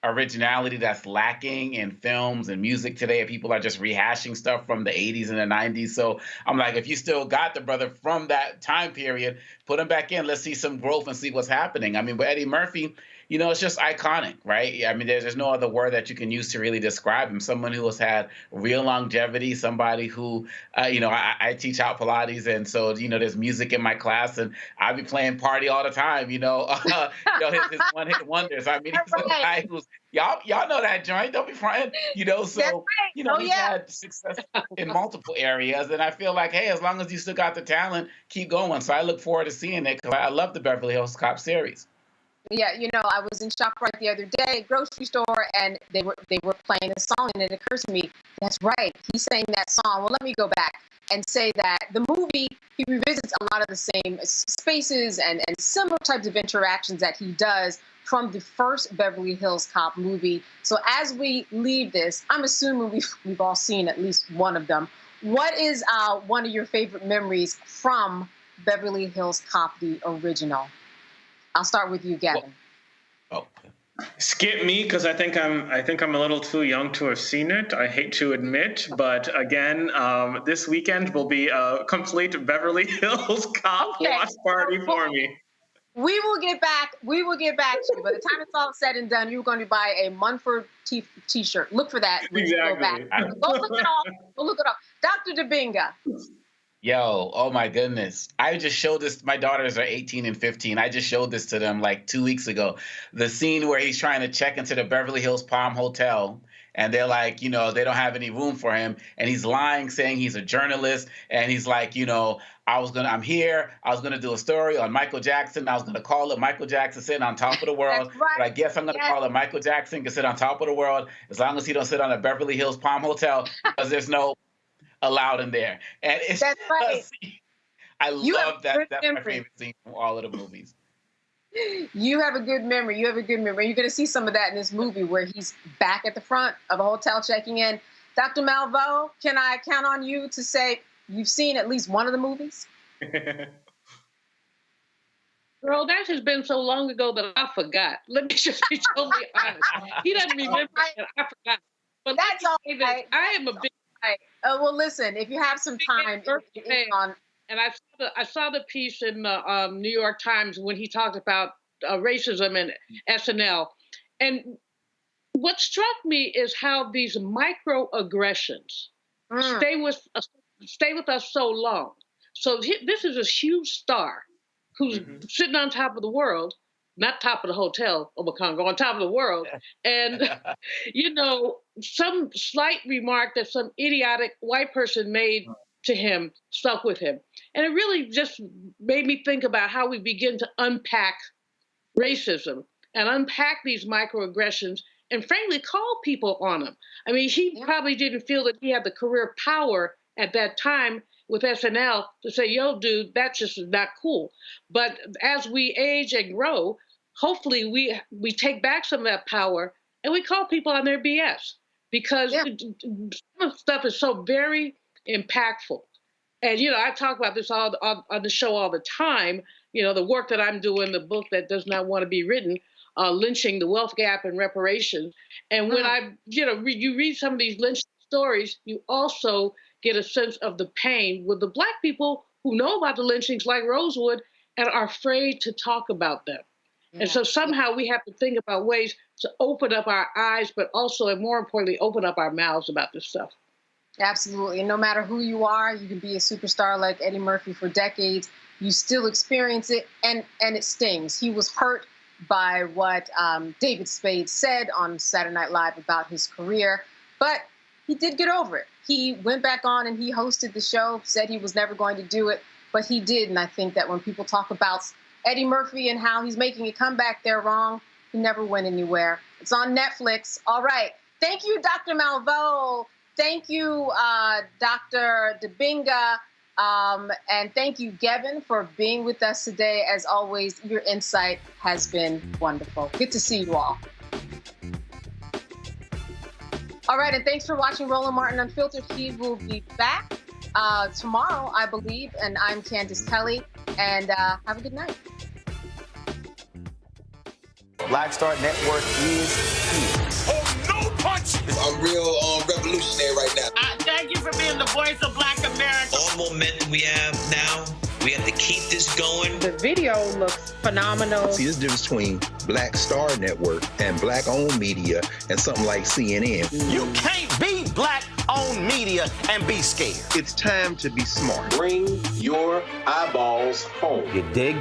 originality that's lacking in films and music today, and people are just rehashing stuff from the 80s and the 90s. So I'm like, if you still got the brother from that time period, put him back in. Let's see some growth and see what's happening. I mean, with Eddie Murphy, you know, it's just iconic, right? I mean, there's no other word that you can use to really describe him. Someone who has had real longevity, somebody who, you know, I teach out Pilates, and so, you know, there's music in my class, and I be playing Party all the time, you know, his one-hit wonders. I mean, he's a guy who's, y'all know that joint, don't be fronting, you know, so, you know, he's had success in multiple areas, and I feel like, hey, as long as you still got the talent, keep going. So I look forward to seeing it, because I love the Beverly Hills Cop series. Yeah, you know, I was in ShopRite the other day, grocery store, and they were playing a song, and it occurred to me, that's right, he sang that song. Well, let me go back and say that the movie, he revisits a lot of the same spaces and similar types of interactions that he does from the first Beverly Hills Cop movie. So as we leave this, I'm assuming we've all seen at least one of them. What is one of your favorite memories from Beverly Hills Cop, the original? I'll start with you, Gavin. Skip me, because I think I'm a little too young to have seen it. I hate to admit, but again, this weekend will be a complete Beverly Hills Cop watch party for me. We will get back to you. By the time it's all said and done, you're going to buy a Munford T-shirt. Look for that when you go back. Go look it up. Go look it up. Dr. Debinga. Yo, oh my goodness. I just showed this, my daughters are 18 and 15. I just showed this to them like 2 weeks ago. The scene where he's trying to check into the Beverly Hills Palm Hotel, and they're like, you know, they don't have any room for him. And he's lying, saying he's a journalist. And he's like, you know, I'm here. I was going to do a story on Michael Jackson. I was going to call it Michael Jackson sitting on top of the world. Right. But I guess I'm going to call it Michael Jackson can sit on top of the world as long as he don't sit on a Beverly Hills Palm Hotel, because there's no allowed in there. And it's that's right. I love that. That's my favorite scene from all of the movies. You have a good memory. You're going to see some of that in this movie where he's back at the front of a hotel checking in. Dr. Malveaux, can I count on you to say you've seen at least one of the movies? Girl, that has been so long ago that I forgot. Let me just be totally honest. He doesn't remember, and I forgot. But that's all right. I am a big. Well, listen, if you have some time, and I saw the piece in the New York Times when he talked about racism and SNL, and what struck me is how these microaggressions stay with us so long. So this is a huge star who's sitting on top of the world. Not top of the hotel, Obakongo, on top of the world. And, you know, some slight remark that some idiotic white person made to him stuck with him. And it really just made me think about how we begin to unpack racism and unpack these microaggressions and frankly call people on them. I mean, he probably didn't feel that he had the career power at that time with SNL to say, yo, dude, that's just not cool. But as we age and grow, hopefully we take back some of that power and we call people on their BS, because some of the stuff is so very impactful. And, you know, I talk about this all on the show all the time, you know, the work that I'm doing, the book that does not want to be written, Lynching, the Wealth Gap and Reparations. And when you read some of these lynching stories, you also get a sense of the pain with the Black people who know about the lynchings like Rosewood and are afraid to talk about them. Yeah. And so somehow we have to think about ways to open up our eyes, but also, and more importantly, open up our mouths about this stuff. Absolutely. And no matter who you are, you can be a superstar like Eddie Murphy for decades. You still experience it, and it stings. He was hurt by what David Spade said on Saturday Night Live about his career. But he did get over it. He went back on and he hosted the show, said he was never going to do it, but he did. And I think that when people talk about Eddie Murphy and how he's making a comeback, they're wrong. He never went anywhere. It's on Netflix. All right. Thank you, Dr. Malveaux. Thank you, Dr. Debinga. And thank you, Gavin, for being with us today. As always, your insight has been wonderful. Good to see you all. All right, and thanks for watching Roland Martin Unfiltered. He will be back tomorrow, I believe. And I'm Candace Kelly. And have a good night. Black Star Network is here. Oh, no punch! I'm real revolutionary right now. Thank you for being the voice of Black America. All momentum we have now, we have to keep this going. The video looks phenomenal. See, this difference between Black Star Network and Black-owned media and something like CNN. You can't be Black-owned media and be scared. It's time to be smart. Bring your eyeballs home. You dig?